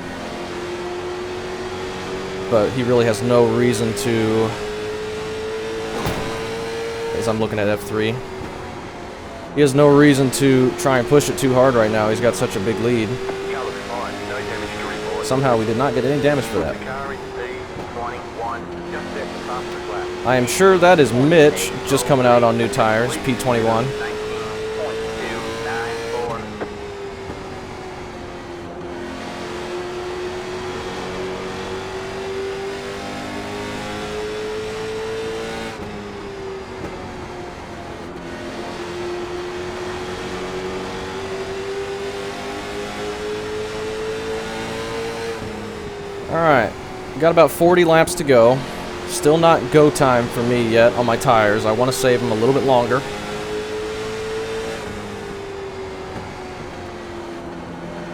A: But he really has no reason to, as I'm looking at F3. He has no reason to try and push it too hard right now. He's got such a big lead.
C: Car looks fine. No damage to report.
A: Somehow we did not get any damage for that.
C: The car is P21. Just set the fastest lap.
A: I am sure that is Mitch just coming out on new tires, P21.
B: 19.294.
A: Alright, got about 40 laps to go. Still not go time for me yet on my tires. I want to save them a little bit longer.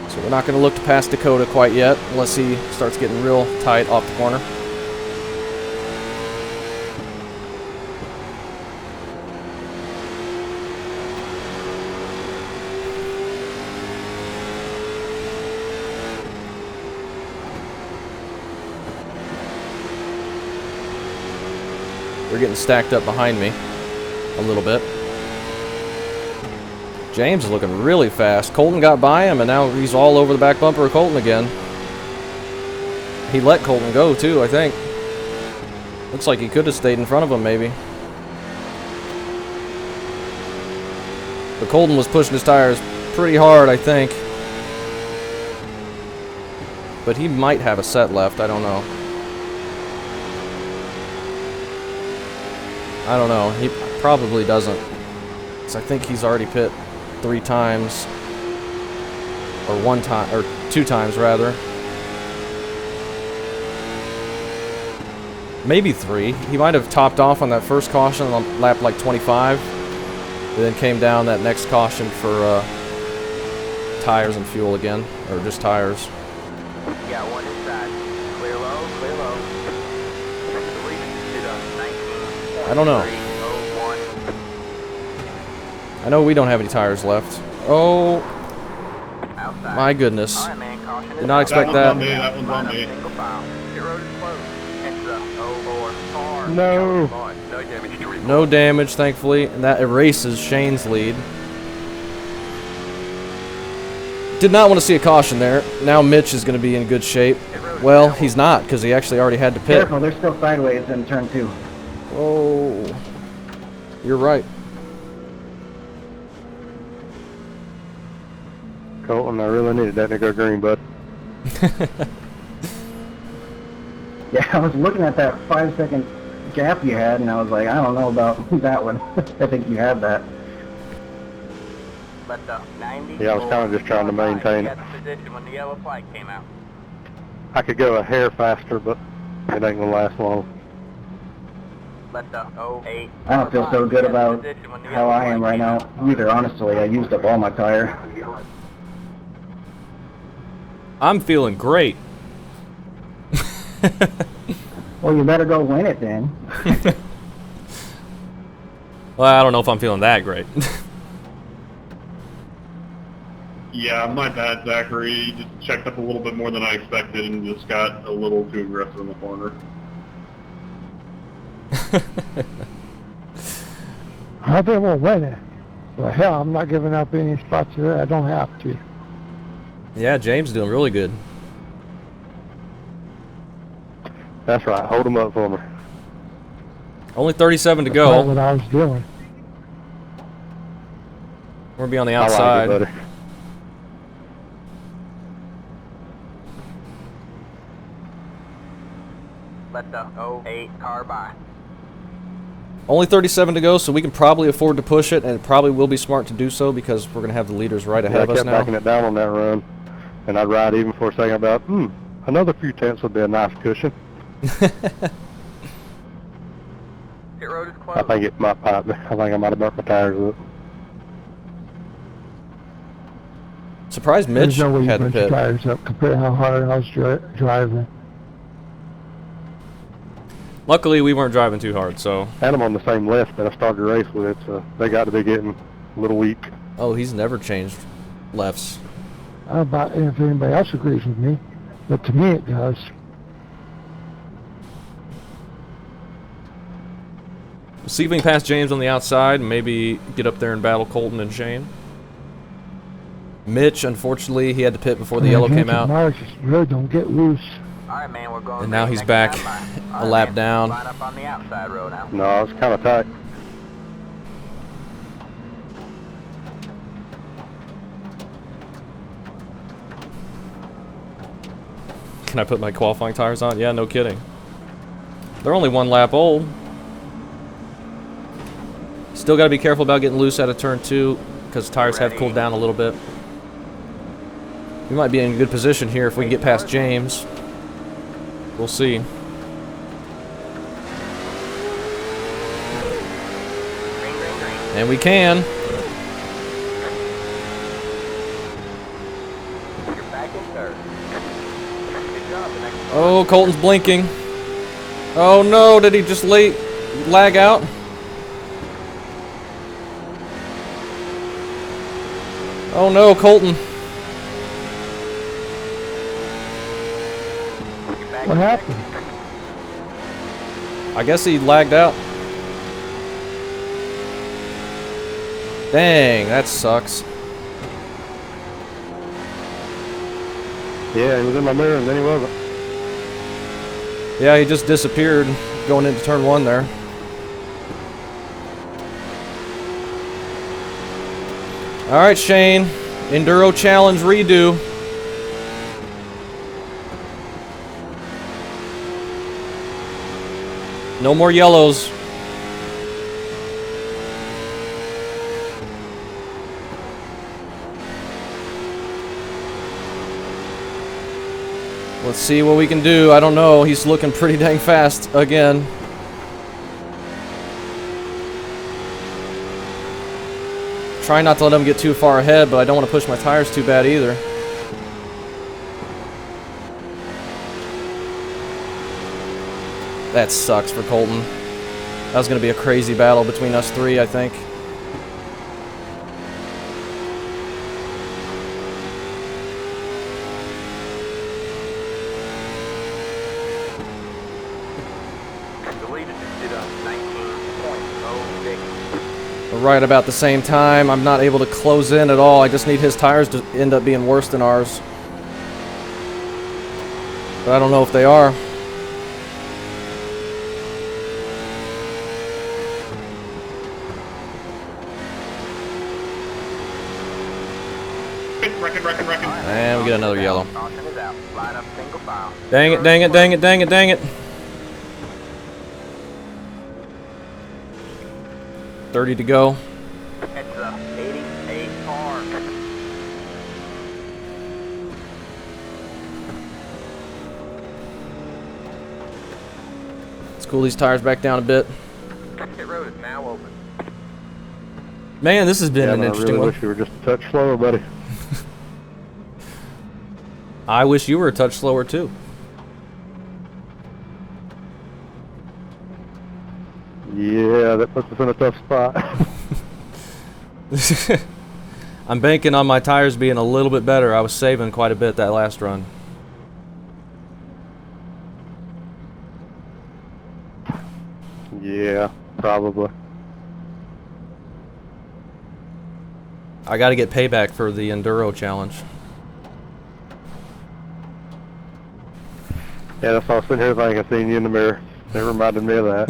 A: So we're not going to look to pass Dakota quite yet unless he starts getting real tight off the corner. We're They're getting stacked up behind me a little bit. James is looking really fast. Colton got by him, and now he's all over the back bumper of Colton again. He let Colton go, too, I think. Looks like he could have stayed in front of him, maybe. But Colton was pushing his tires pretty hard, I think. But he might have a set left, I don't know. I don't know, he probably doesn't. 'Cause I think he's already pit 3 times. Or 1 time, or 2 times rather. Maybe 3. He might have topped off on that first caution on lap like 25. And then came down that next caution for tires and fuel again. Or just tires.
B: Got one inside. Clear low, clear low.
A: I don't know.
B: 301.
A: I know we don't have any tires left. Oh
B: Outside.
A: my goodness.
B: All right, man, caution.
A: Did not expect
G: That
A: that.
G: one's on me, that one's on me.
B: Single file. Pit road is closed. Extra 04 car.
H: No.
C: No damage to report.
A: No damage, thankfully, and that erases Shane's lead. Did not want to see a caution there. Now Mitch is going to be in good shape. Well, he's not, because he actually already had to pit.
D: Careful, they're still sideways in turn 2.
A: Oh, you're right.
H: Colton, I really needed that to go green, bud.
D: Yeah, I was looking at that 5-second gap you had, and I was like, I don't know about that one. I think you had that.
B: Let the 90.
H: Yeah, I was kinda just trying to maintain
B: You
H: it.
B: got the position when the yellow flag came out.
H: I could go a hair faster, but it ain't gonna last long.
B: Let the 08.
D: I don't feel so good about how I am right now either, honestly. I used up all my tire.
A: I'm feeling great.
D: Well, you better go win it then.
A: Well, I don't know if I'm feeling that great.
G: Yeah, my bad, Zachary. Just checked up a little bit more than I expected and just got a little too aggressive in the corner.
E: I think we'll win it. Well, hell, I'm not giving up any spots there. I don't have to.
A: Yeah, James is doing really good.
H: That's right, hold them up for me.
A: Only 37 to
E: That's
A: go.
E: what I was doing.
A: We're gonna be on the
H: I like
A: outside.
H: it, buddy.
B: Let the 08 car by.
A: Only 37 to go, so we can probably afford to push it, and it probably will be smart to do so because we're going to have the leaders right
H: Yeah, I
A: ahead of us
H: kept backing
A: now.
H: it down on that run, and I'd ride even for a second about, another few tenths would be a nice cushion.
B: Pit road is closed.
H: I think it might pipe. I think I might have burnt my tires up.
A: Surprised Mitch
E: There's no way you
A: had to
E: burnt your
A: pit.
E: tires up compared to how hard I was driving.
A: Luckily, we weren't driving too hard, so...
H: And I'm on the same left that I started the race with, so they got to be getting a little weak.
A: Oh, he's never changed lefts.
E: I don't know about if anybody else agrees with me, but to me it does.
A: We'll see if we can pass James on the outside and maybe get up there and battle Colton and Shane. Mitch, unfortunately, he had to pit before the yellow came out.
E: Mars just really don't get loose.
B: All right, man, we're going.
A: And now
B: green
A: he's
B: next
A: back
B: time by.
A: a
B: All
A: lap
B: man,
A: down.
B: Line up on the outside road now.
H: No, it's kind of tight.
A: Can I put my qualifying tires on? Yeah, no kidding. They're only 1 lap old. Still got to be careful about getting loose out of turn 2 because tires have cooled down a little bit. We might be in a good position here if we can get past James. We'll see.
B: Green, green, green.
A: And we can.
B: You're back in third. Good job. The next
A: Oh, Colton's blinking. Oh no, did he just lag out? Oh no, Colton.
B: you're back
E: What
B: in
E: happened?
A: I guess he lagged out. Dang, that sucks.
H: Yeah, he was in my mirror and then he wasn't.
A: Yeah, he just disappeared going into turn 1 there. Alright, Shane. Enduro challenge redo. No more yellows. Let's see what we can do. I don't know. He's looking pretty dang fast again. Try not to let him get too far ahead, but I don't want to push my tires too bad either. That sucks for Colton. That was going to be a crazy battle between us three, I think.
B: The leader just did a 19.06.
A: We're right about the same time. I'm not able to close in at all. I just need his tires to end up being worse than ours. But I don't know if they are.
G: Reckon.
A: And we get another yellow.
B: Caution is out. Line up single file.
A: Dang it, dang it, dang it, dang it, dang it. 30 to go.
B: It's a 88 R.
A: Let's cool these tires back down a bit.
B: Pit road is now open.
A: Man, this has been
H: Yeah,
A: an
H: but I
A: interesting
H: really
A: one.
H: wish you were just a touch slower, buddy.
A: I wish you were a touch slower too.
H: Yeah, that puts us in a tough spot.
A: I'm banking on my tires being a little bit better. I was saving quite a bit that last run.
H: Yeah, probably.
A: I got to get payback for the enduro challenge.
H: Yeah, that's why I was sitting here thinking I seen you in the mirror. It reminded me of that.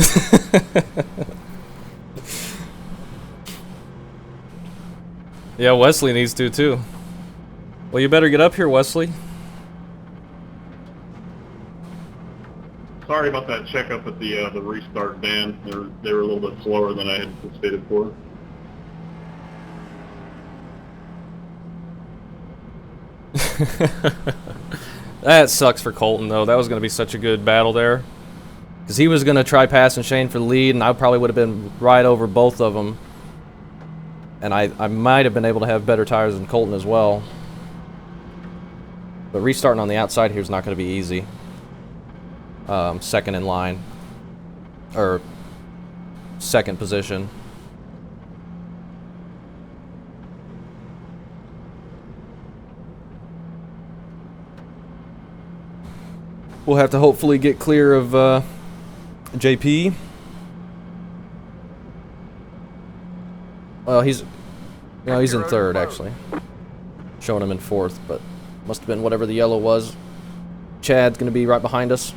A: Yeah, Wesley needs to too. Well, you better get up here, Wesley.
G: Sorry about that checkup at the restart, Dan. They were a little bit slower than I had anticipated for.
A: That sucks for Colton, though. That was going to be such a good battle there. Because he was going to try passing Shane for the lead, and I probably would have been right over both of them. And I might have been able to have better tires than Colton as well. But restarting on the outside here is not going to be easy. Second in line. Or second position. We'll have to hopefully get clear of JP. Well, he's in third actually. Showing him in fourth, but must have been whatever the yellow was. Chad's gonna be right behind us.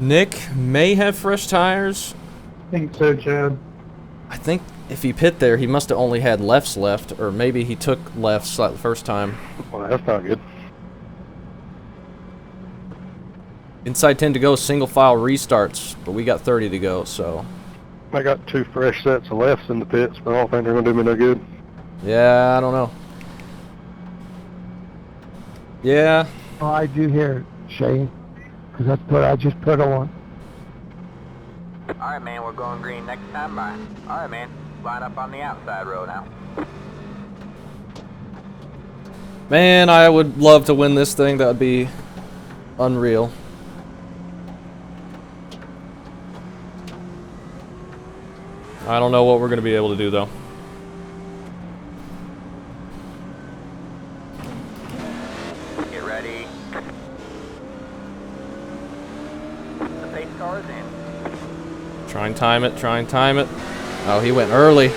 A: Nick may have fresh tires.
D: I think so, Chad.
A: I think if he pit there, he must have only had lefts left, or maybe he took lefts like the first time.
H: Well, that's not good.
A: Inside 10 to go, single file restarts, but we got 30 to go, so.
H: I got 2 fresh sets of lefts in the pits, but I don't think they're going to do me no good.
A: Yeah, I don't know. Yeah.
E: Oh, I do hear it, Shane, because that's what I just put on.
B: Alright, man, we're going green next time by. Alright, man, line up on the outside row now.
A: Man, I would love to win this thing. That would be unreal. I don't know what we're going to be able to do, though.
B: Get ready. The pace car is in.
A: Try and time it, try and time it. Oh, he went early.
B: Green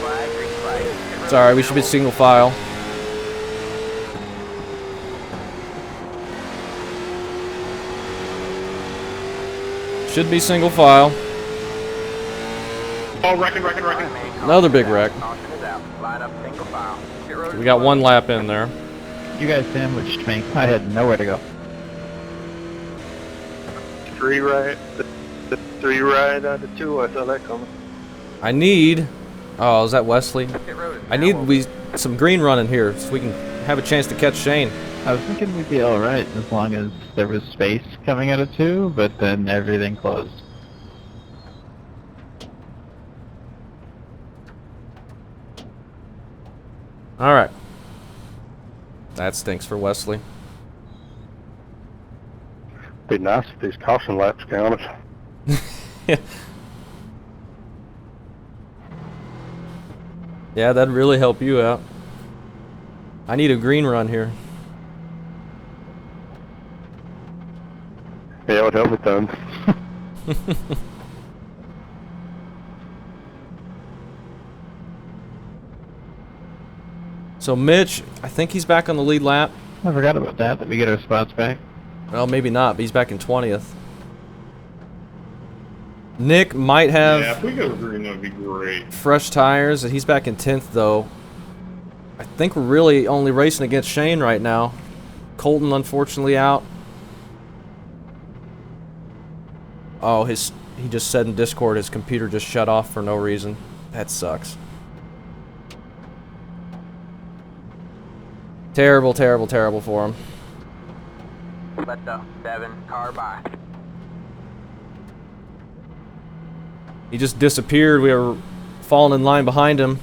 B: flag, green flag.
A: It's alright, we should be single file. Should be single file.
G: Oh, wrecking.
A: Another big wreck.
B: Caution is out. Line up single file. Pit road
A: We got one lap in there.
F: You guys sandwiched me. I had nowhere to go.
H: 3 right. The 3 right out of 2. I saw that coming.
A: I need... Oh, is that Wesley?
B: Pit road is
A: I
B: now
A: need
B: open.
A: some green running here so we can have a chance to catch Shane.
F: I was thinking we'd be alright as long as there was space coming out of 2, but then everything closed.
A: Alright. That stinks for Wesley.
H: Be nice if these caution laps counted.
A: Yeah, that'd really help you out. I need a green run here.
H: Yeah, it would help me then.
A: So Mitch, I think he's back on the lead lap.
F: I forgot about that we get our spots back.
A: Well, maybe not, but he's back in 20th. Nick might have
G: Yeah, if we go green, that would be great.
A: fresh tires. He's back in 10th, though. I think we're really only racing against Shane right now. Colton, unfortunately, out. Oh, he just said in Discord his computer just shut off for no reason. That sucks. Terrible, terrible, terrible for him.
B: Let the 7 car by.
A: He just disappeared. We were falling in line behind him.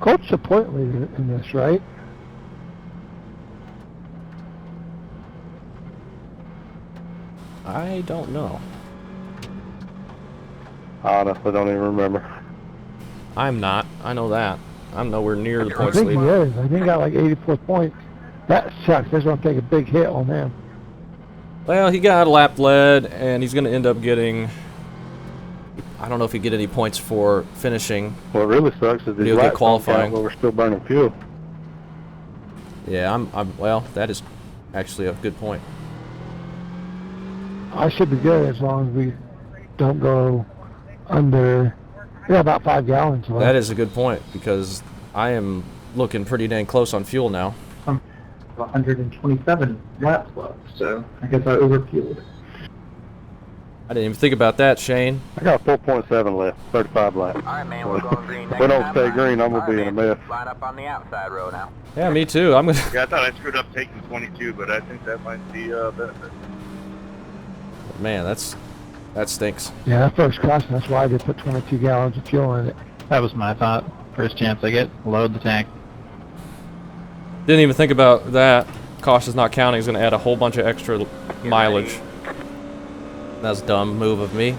E: Coach the point leader in this, right?
A: I don't know.
H: I honestly don't even remember.
A: I'm not. I know that. I'm nowhere near the
E: I
A: points
E: think he
A: leader.
E: is. I think he got like 84 points. That sucks. That's gonna take a big hit on him.
A: Well, he got lap led, and he's going to end up getting... I don't know if he get any points for finishing.
H: What really sucks is these
A: He'll get
H: laps don't
A: qualifying.
H: count while we're still burning fuel.
A: Yeah, well, that is actually a good point.
E: I should be good as long as we don't go under. We got about 5 gallons left.
A: That is a good point, because I am looking pretty dang close on fuel now.
I: 127 laps left, so I guess I overfueled.
A: I didn't even think about that, Shane.
H: I got 4.7 left, 35 laps.
B: Alright, man, we're going green
H: If
B: next
H: we don't
B: time.
H: stay green, I'm going to be
B: Alright,
H: in a
B: man,
H: mess.
B: line up on the outside row now.
A: Yeah, me too. I'm gonna...
G: Yeah, I thought I screwed up taking 22, but I think that might be a benefit.
A: Man, that stinks.
E: Yeah, that first caution. That's why they put 22 gallons of fuel in it.
F: That was my thought. First chance I get, load the tank.
A: Didn't even think about that. Caution's not counting is going to add a whole bunch of extra mileage. That's a dumb move of me.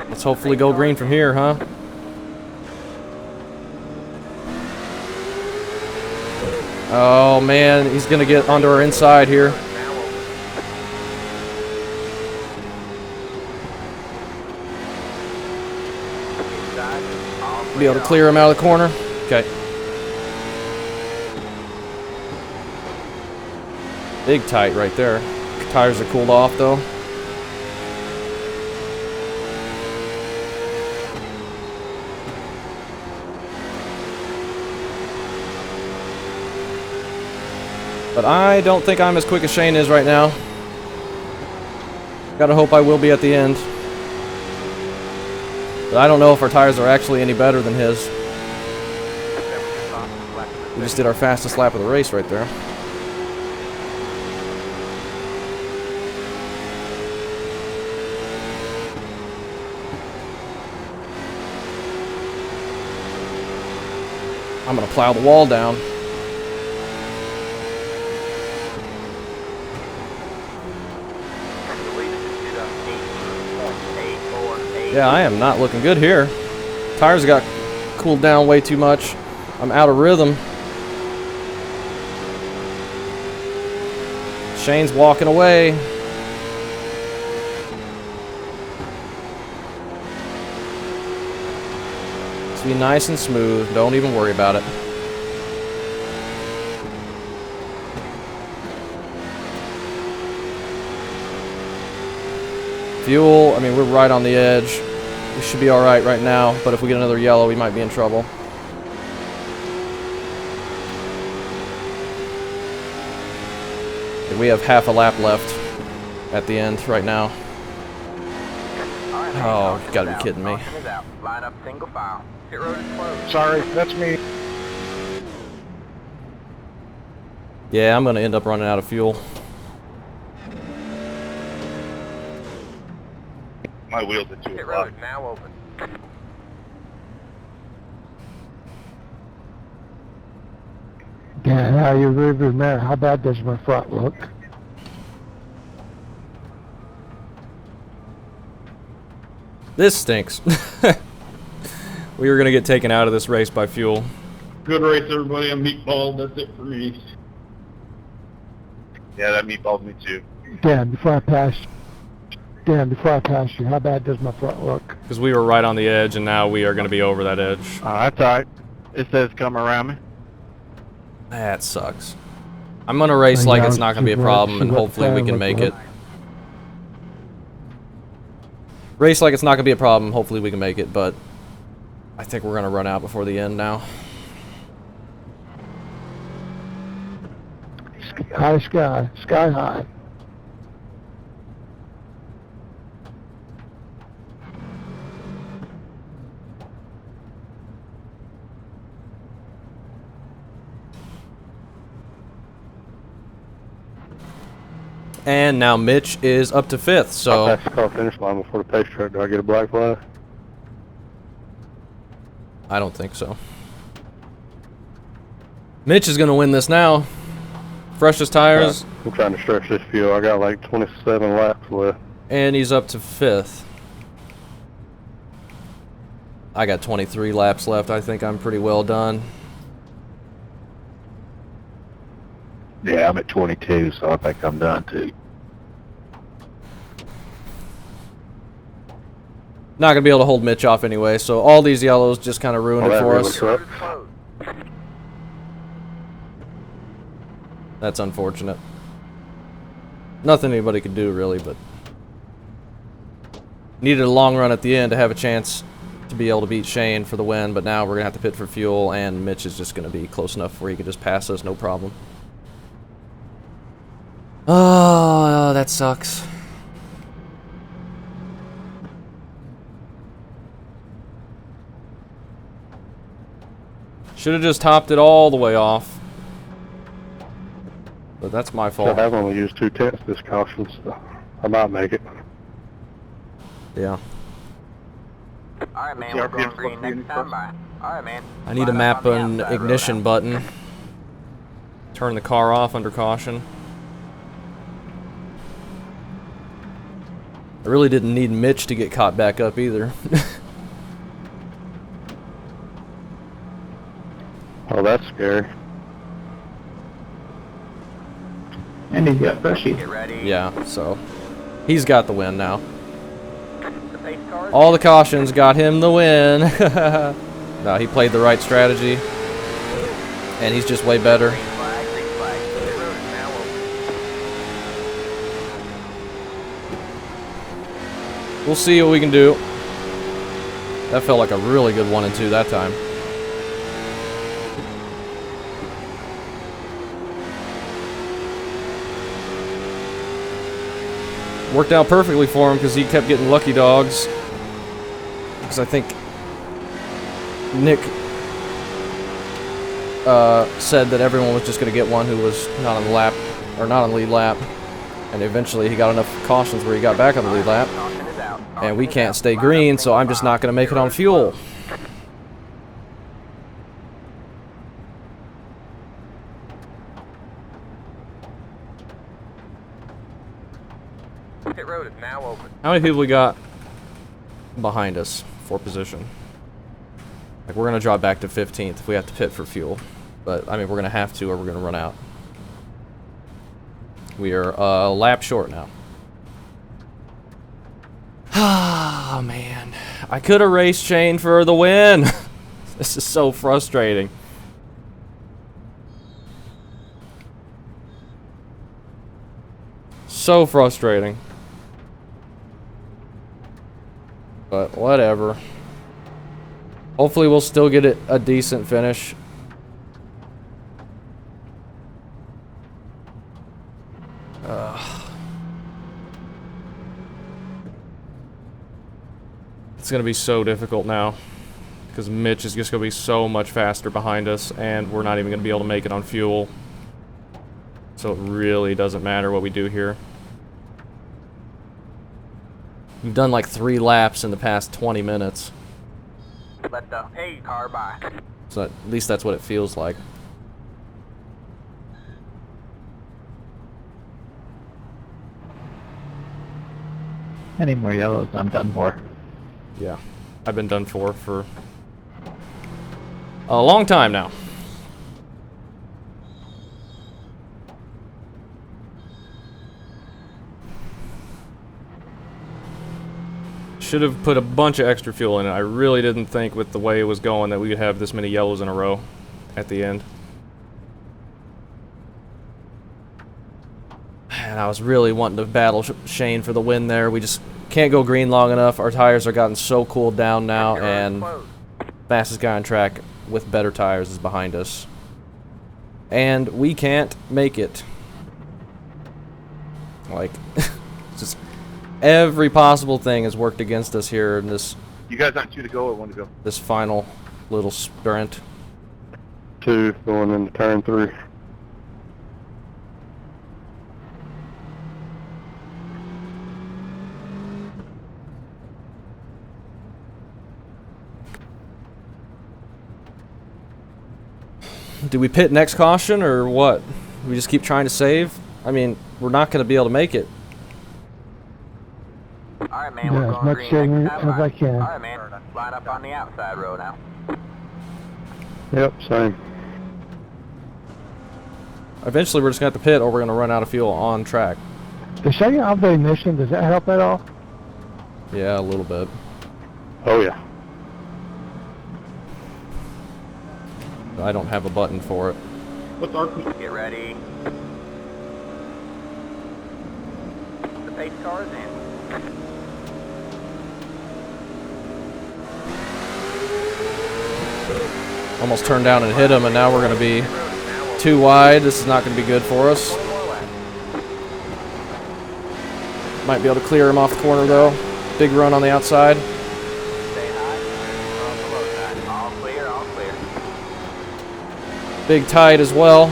A: Let's hopefully go green from here, huh? Oh man, he's going to get onto our inside here. Be able to clear him out of the corner. Okay. Big tight right there. Tires are cooled off though. But I don't think I'm as quick as Shane is right now. Gotta hope I will be at the end. But I don't know if our tires are actually any better than his. We just did our fastest lap of the race right there. I'm gonna plow the wall down. Yeah, I am not looking good here. Tires got cooled down way too much. I'm out of rhythm. Shane's walking away. be nice and smooth. Don't even worry about it. Fuel, I mean, we're right on the edge. We should be alright right now, but if we get another yellow, we might be in trouble. We have half a lap left at the end right now. Oh, you gotta be kidding me.
B: Line up single file. Pit road is closed.
H: Sorry, that's me.
A: Yeah, I'm gonna end up running out of fuel.
G: My wheels at 2
B: Pit
G: o'clock.
B: road now open.
E: Yeah, now you rearview mirror. How bad does my front look?
A: This stinks. We were gonna get taken out of this race by fuel.
G: Good race, everybody. I'm meatball. That's it for me. Yeah, that meatball's me too.
E: Dan, before I pass you, how bad does my front look?
A: Because we were right on the edge, and now we are gonna be over that edge.
H: That's all right. It says come around me.
A: That sucks. I'm gonna race like it's not gonna be a problem, and hopefully we can make it. Race like it's not gonna be a problem, hopefully we can make it, but I think we're gonna run out before the end now.
E: High sky, sky high.
A: And now Mitch is up to 5th, so...
H: I'll pass the car finish line before the pace track. Do I get a black flag?
A: I don't think so. Mitch is gonna win this now. Freshest tires.
H: I'm trying to stretch this fuel. I got like 27 laps left.
A: And he's up to 5th. I got 23 laps left. I think I'm pretty well done.
H: Yeah, I'm at 22, so I think I'm done too.
A: Not gonna be able to hold Mitch off anyway, so all these yellows just kind of ruined it for us.
B: Road is closed.
A: That's unfortunate. Nothing anybody could do really, but needed a long run at the end to have a chance to be able to beat Shane for the win, but now we're gonna have to pit for fuel, and Mitch is just gonna be close enough where he can just pass us, no problem. Oh, that sucks. Should have just topped it all the way off. But that's my fault.
H: I've only used 2/10 this caution, so I might make it.
A: Yeah.
B: Alright, man, we're going green next time. Bye. Alright, man.
A: I need to
B: Line
A: map
B: up on the
A: an
B: outside road
A: ignition
B: out.
A: button. Turn the car off under caution. I really didn't need Mitch to get caught back up either.
H: Oh, that's scary.
I: And he's got Freshie.
B: Get ready.
A: Yeah, so he's got the win now.
B: The pace car is
A: All the cautions got him the win. No, he played the right strategy. And he's just way better.
B: green flag, green flag. Pit road is now open.
A: We'll see what we can do. That felt like a really good 1 and 2 that time. Worked out perfectly for him because he kept getting lucky dogs. Because I think Nick said that everyone was just going to get one who was not on the lap, or not on the lead lap. And eventually he got enough cautions where he got back on the lead lap.
B: Caution is out.
A: And we
B: Caution is
A: can't
B: out.
A: stay
B: Line up
A: green, so
B: single
A: I'm just
B: file.
A: not going to make it
B: Pit
A: on
B: road is
A: fuel.
B: closed. Pit road is now open.
A: How many people we got behind us for position? Like, we're going to drop back to 15th if we have to pit for fuel. But, I mean, we're going to have to or we're going to run out. We are a lap short now. Ah, man. I could have raced Shane for the win. This is so frustrating. So frustrating. But whatever. Hopefully we'll still get it a decent finish. It's gonna be so difficult now because Mitch is just gonna be so much faster behind us, and we're not even gonna be able to make it on fuel. So it really doesn't matter what we do here. We've done like 3 laps in the past 20 minutes.
B: Let the car by.
A: So at least that's what it feels like.
F: Any more yellows, I'm done for.
A: Yeah, I've been done for a long time now. Should have put a bunch of extra fuel in it. I really didn't think with the way it was going that we would have this many yellows in a row at the end. And I was really wanting to battle Shane for the win there. We just can't go green long enough. Our tires are gotten so cooled down now, and fastest guy on track with better tires is behind us. And we can't make it. Like, just every possible thing has worked against us here in this.
H: You guys on 2 to go or 1 to go?
A: This final little sprint.
H: 2 going into turn 3.
A: Do we pit next caution or what? We just keep trying to save? I mean, we're not going to be able to make it.
B: Alright, man,
E: Yeah,
B: we're
E: as
B: going
E: much
B: green
E: saving
B: next time.
E: as I can.
B: Alright, man, line up on the outside row now.
H: Yep, same.
A: Eventually we're just going to have to pit or we're going to run out of fuel on track.
E: The shutting off the ignition, does that help at all?
A: Yeah, a little bit.
H: Oh yeah.
A: I don't have a button for it.
G: What's our...
B: Get ready. The pace car is in.
A: Almost turned down and hit him, and now we're going to be too wide. This is not going to be good for us. Might be able to clear him off the corner, though. Big run on the outside.
B: Stay high. On the low side. All clear, all clear.
A: Big tight as well.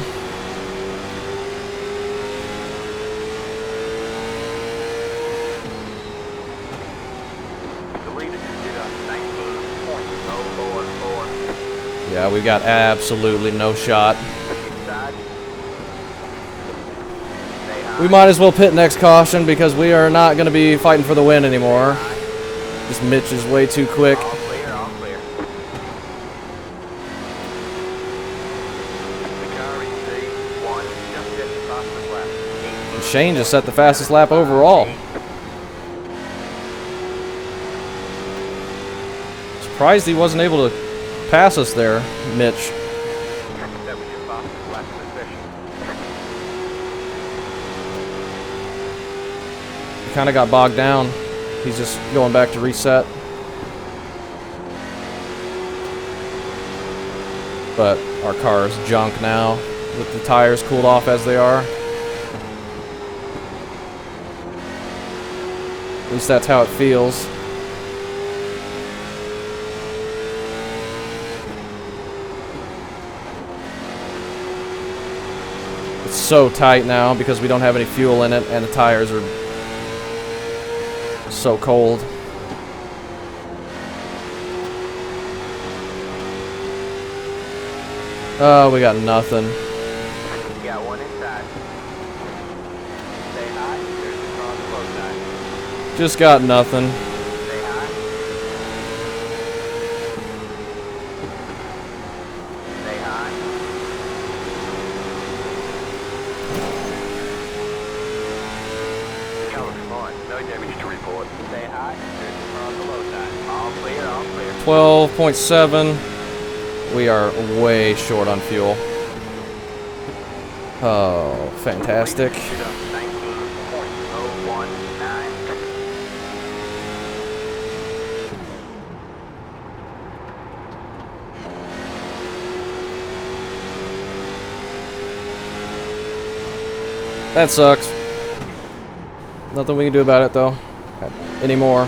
B: The leader just did a 19.044.
A: Yeah, we've got absolutely no shot.
B: Inside. Stay high.
A: We might as well pit next caution because we are not going to be fighting for the win anymore. This Mitch is way too quick.
B: All clear, all clear. The car in C1 just hit the fastest lap.
A: And Shane just set the fastest lap overall. Surprised he wasn't able to pass us there, Mitch.
B: That was your fastest lap of the session.
A: He kind of got bogged down. He's just going back to reset. But our car is junk now, with the tires cooled off as they are. At least that's how it feels. It's so tight now because we don't have any fuel in it and the tires are so cold. Oh, we got nothing.
B: You got one inside. Stay high. There's the car on the low side.
A: Just got nothing.
B: Stay high. Stay high. The car looks fine. No damage to report. Stay high. There's the car on the low side. All clear, all clear.
A: 12.7. We are way short on fuel. Oh, fantastic.
B: Shoot up 19.019.
A: That sucks. Nothing we can do about it though. Anymore.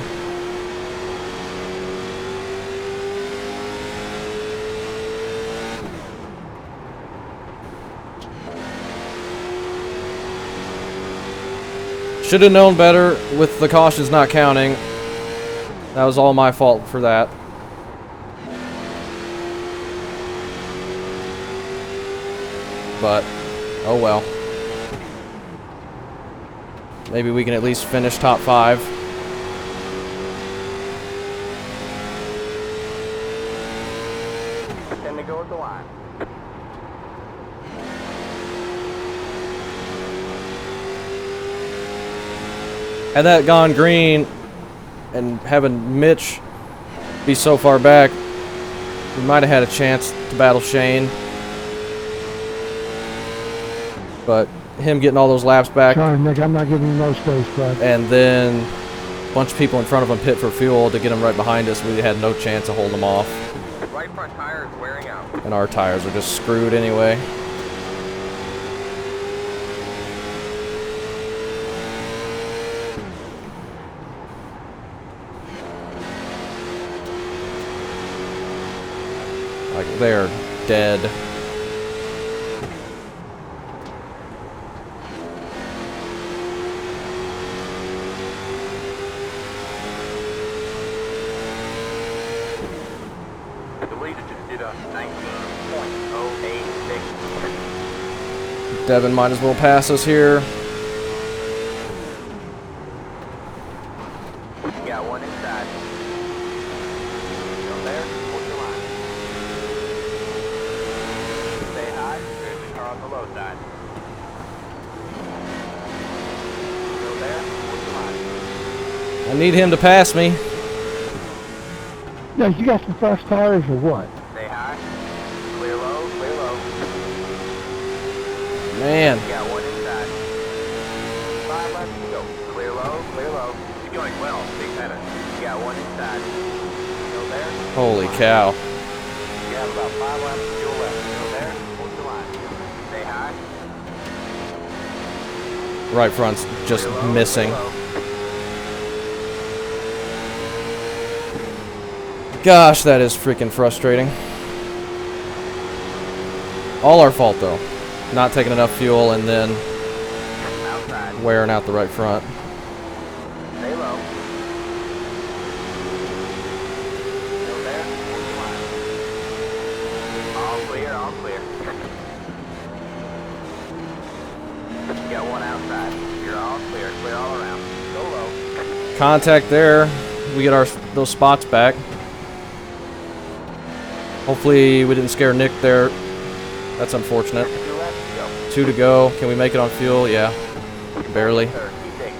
A: Should have known better with the cautions not counting. That was all my fault for that. But, oh well. Maybe we can at least finish top 5.
B: Ten to go at the line.
A: Had that gone green and having Mitch be so far back, we might have had a chance to battle Shane. But him getting all those laps back,
E: Sorry, Nick, I'm not giving you no space, bud.
A: and then a bunch of people in front of him pit for fuel to get him right behind us, we had no chance of holding him off.
B: Right front tire is wearing out.
A: And our tires are just screwed anyway. Like, they're dead.
B: The leader just did a 19.086.
A: Devin might as well pass us here.
B: Got one inside. Go there, push the line. Stay high, there's the car on the low side. Go there, push the line.
A: I need him to pass me.
E: Yeah, you got some fresh tires or what?
B: Stay high. Clear low, clear low.
A: Man.
B: Got one inside. 5 laps to go. Clear low, clear low. You're going well, big header. You got one inside. Go there.
A: Holy cow.
B: You have about 5 laps of fuel left. Go there, push the line. Stay high.
A: Right front's just
B: Clear low,
A: missing.
B: clear low.
A: Gosh, that is freaking frustrating. All our fault though. Not taking enough fuel and then
B: Outside.
A: wearing out the right front.
B: Stay low. Go there, push the line. All clear, all clear. You got one outside. You're all clear, clear all around. Go low.
A: Contact there. We get those spots back. Hopefully we didn't scare Nick there. That's unfortunate.
B: 2 laps to go.
A: 2 to go. Can we make it on fuel? Yeah. Barely.
B: Third, keep taking.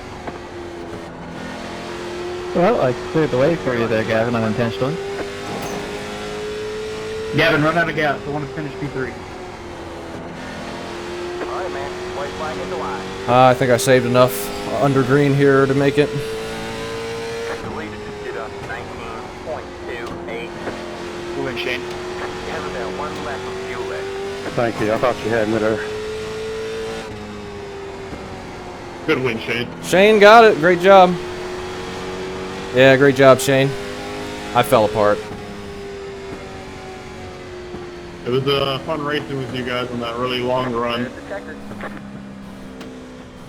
F: Well, I cleared the way for you there, Gavin, unintentionally.
I: Gavin, run out of gas. I want to finish P3.
B: All right, man. White flag at the line.
A: I think I saved enough under green here to make it.
B: The leader just did a 19.28.
I: Who and Shane?
B: You have about 1 lap of fuel left.
H: Thank you. I thought you had me there.
G: Good win, Shane.
A: Shane got it. Great job. Yeah, great job, Shane. I fell apart.
G: It was fun racing with you guys on that really long run.
B: There's the Checkered.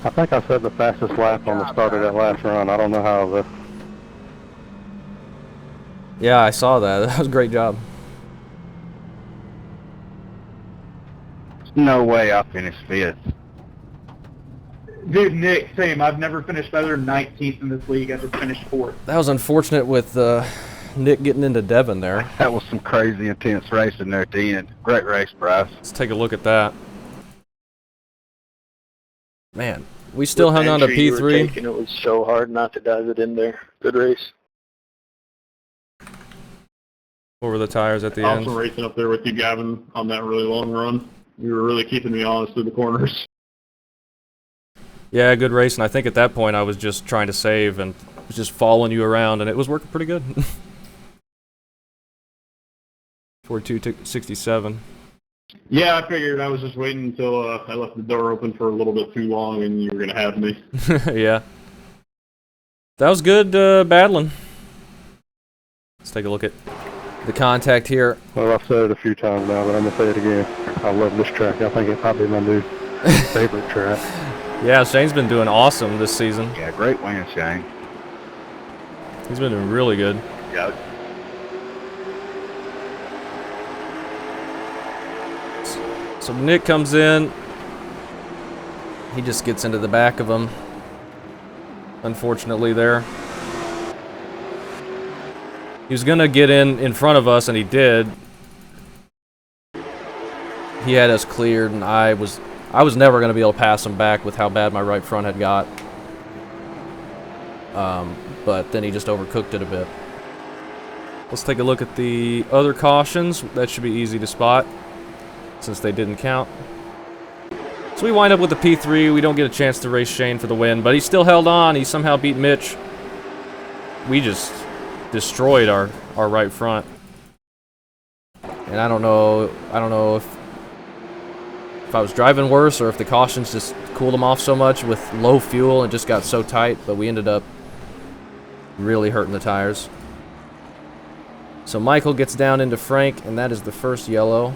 H: I think I said the fastest lap on the start of that last run. I don't know how the...
A: Yeah, I saw that. That was a great job.
H: No way I finished 5th.
I: Dude, Nick, same. I've never finished better than 19th in this league. I just finished 4th.
A: That was unfortunate with Nick getting into Devon there.
H: That was some crazy intense racing there at the end. Great race, Bryce.
A: Let's take a look at that. Man, we still hung on to P3.
H: It was so hard not to dive it in there. Good race.
A: What were the tires at the
G: Awesome
A: end?
G: racing up there with you, Gavin, on that really long run. You were really keeping me honest through the corners.
A: Yeah, good racing. I think at that point I was just trying to save and was just following you around, and it was working pretty good. 4267.
G: Yeah, I figured. I was just waiting until I left the door open for a little bit too long and you were going to have me.
A: Yeah. That was good battling. Let's take a look at the contact here.
H: Well, I've said it a few times now, but I'm going to say it again. I love this track. I think it might be my new favorite track.
A: Yeah, Shane's been doing awesome this season.
B: Yeah, great win, Shane.
A: He's been doing really good.
B: Yeah.
A: So Nick comes in. He just gets into the back of him. Unfortunately there. He was going to get in front of us, and he did. He had us cleared, and I was never going to be able to pass him back with how bad my right front had got. But then he just overcooked it a bit. Let's take a look at the other cautions. That should be easy to spot, since they didn't count. So we wind up with the P3. We don't get a chance to race Shane for the win, but he still held on. He somehow beat Mitch. We just destroyed our right front. And I don't know if I was driving worse or if the cautions just cooled them off so much with low fuel and just got so tight, but we ended up really hurting the tires. So Michael gets down into Frank, and that is the first yellow.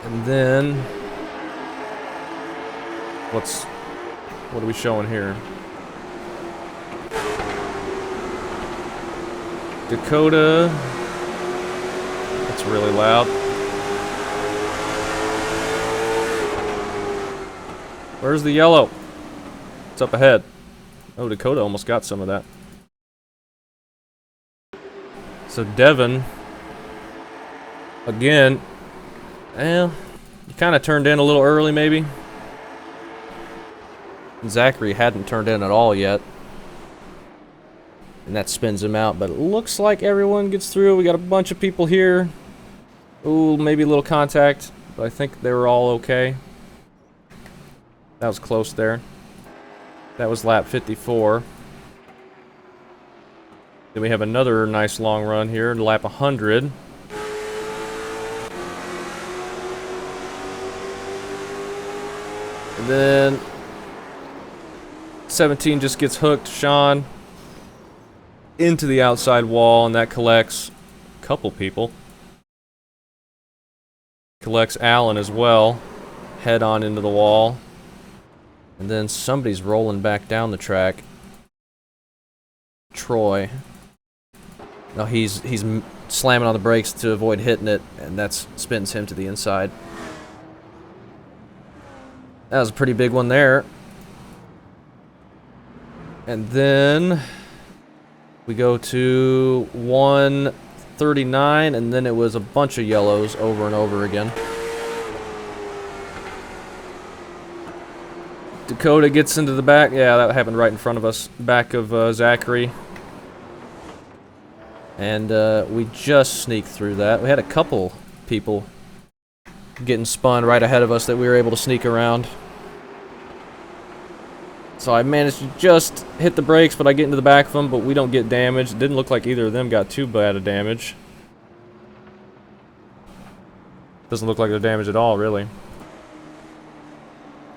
A: And then what are we showing here? Dakota. That's really loud. Where's the yellow? It's up ahead. Oh, Dakota almost got some of that. So Devin, again, well, you kind of turned in a little early, maybe. Zachary hadn't turned in at all yet. And that spins him out, but it looks like everyone gets through. We got a bunch of people here. Ooh, maybe a little contact, but I think they were all okay. That was close there. That was lap 54. Then we have another nice long run here, lap 100. And then 17 just gets hooked, Sean, into the outside wall, and that collects a couple people. Collects Alan as well, head on into the wall. And then somebody's rolling back down the track. Troy. No, he's slamming on the brakes to avoid hitting it, and that spins him to the inside. That was a pretty big one there. And then we go to 139, and then it was a bunch of yellows over and over again. Dakota gets into the back. Yeah, that happened right in front of us. Back of Zachary. And we just sneaked through that. We had a couple people getting spun right ahead of us that we were able to sneak around. So I managed to just hit the brakes, but I get into the back of them, but we don't get damaged. It didn't look like either of them got too bad of damage. Doesn't look like they're damaged at all, really.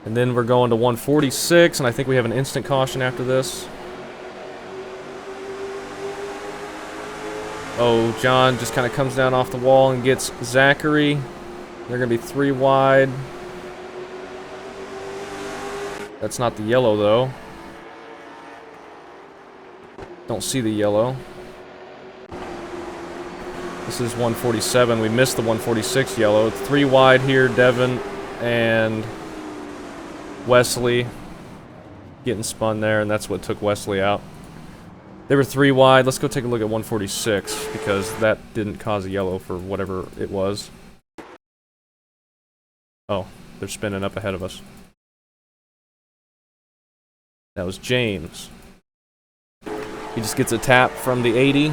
A: And then we're going to 146, and I think we have an instant caution after this. Oh, John just kind of comes down off the wall and gets Zachary. They're going to be 3 wide. That's not the yellow, though. Don't see the yellow. This is 147. We missed the 146 yellow. It's 3 wide here, Devin and Wesley getting spun there, and that's what took Wesley out. They were 3 wide. Let's go take a look at 146, because that didn't cause a yellow for whatever it was. Oh, they're spinning up ahead of us. That was James. He just gets a tap from the 80.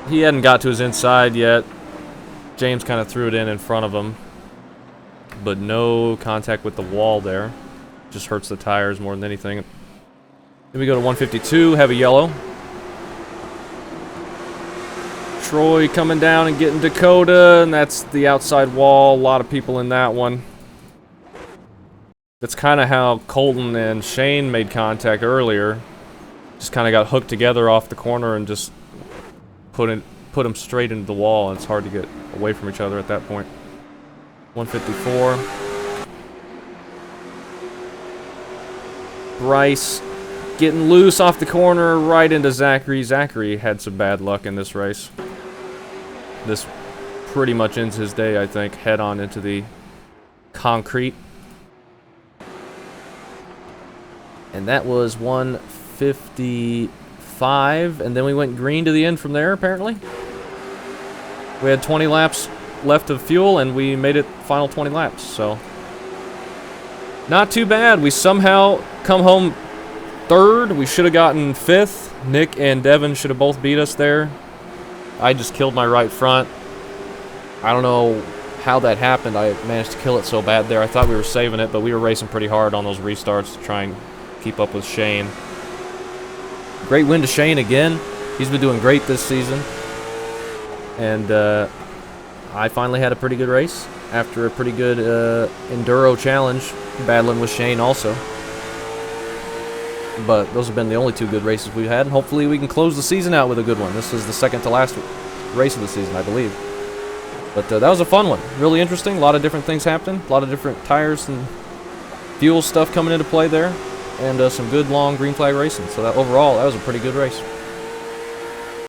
A: He hadn't got to his inside yet. James kind of threw it in front of him. But no contact with the wall there. Just hurts the tires more than anything. Then we go to 152, heavy yellow. Troy coming down and getting Dakota, and that's the outside wall. A lot of people in that one. That's kind of how Colton and Shane made contact earlier. Just kind of got hooked together off the corner and just put them straight into the wall. And it's hard to get away from each other at that point. 154. Bryce getting loose off the corner right into Zachary. Zachary had some bad luck in this race. This pretty much ends his day, I think. Head on into the concrete. And that was 155. And then we went green to the end from there, apparently. We had 20 laps left of fuel, and we made it final 20 laps. So, not too bad. We somehow come home third. We should have gotten fifth. Nick and Devin should have both beat us there. I just killed my right front. I don't know how that happened. I managed to kill it so bad there. I thought we were saving it, but we were racing pretty hard on those restarts to try and keep up with Shane. Great win to Shane again. He's been doing great this season. And I finally had a pretty good race after a pretty good enduro challenge, battling with Shane also. But those have been the only two good races we've had, and hopefully we can close the season out with a good one. This is the second to last race of the season, I believe. But that was a fun one. Really interesting. A lot of different things happening. A lot of different tires and fuel stuff coming into play there. And some good long green flag racing. So that overall, that was a pretty good race.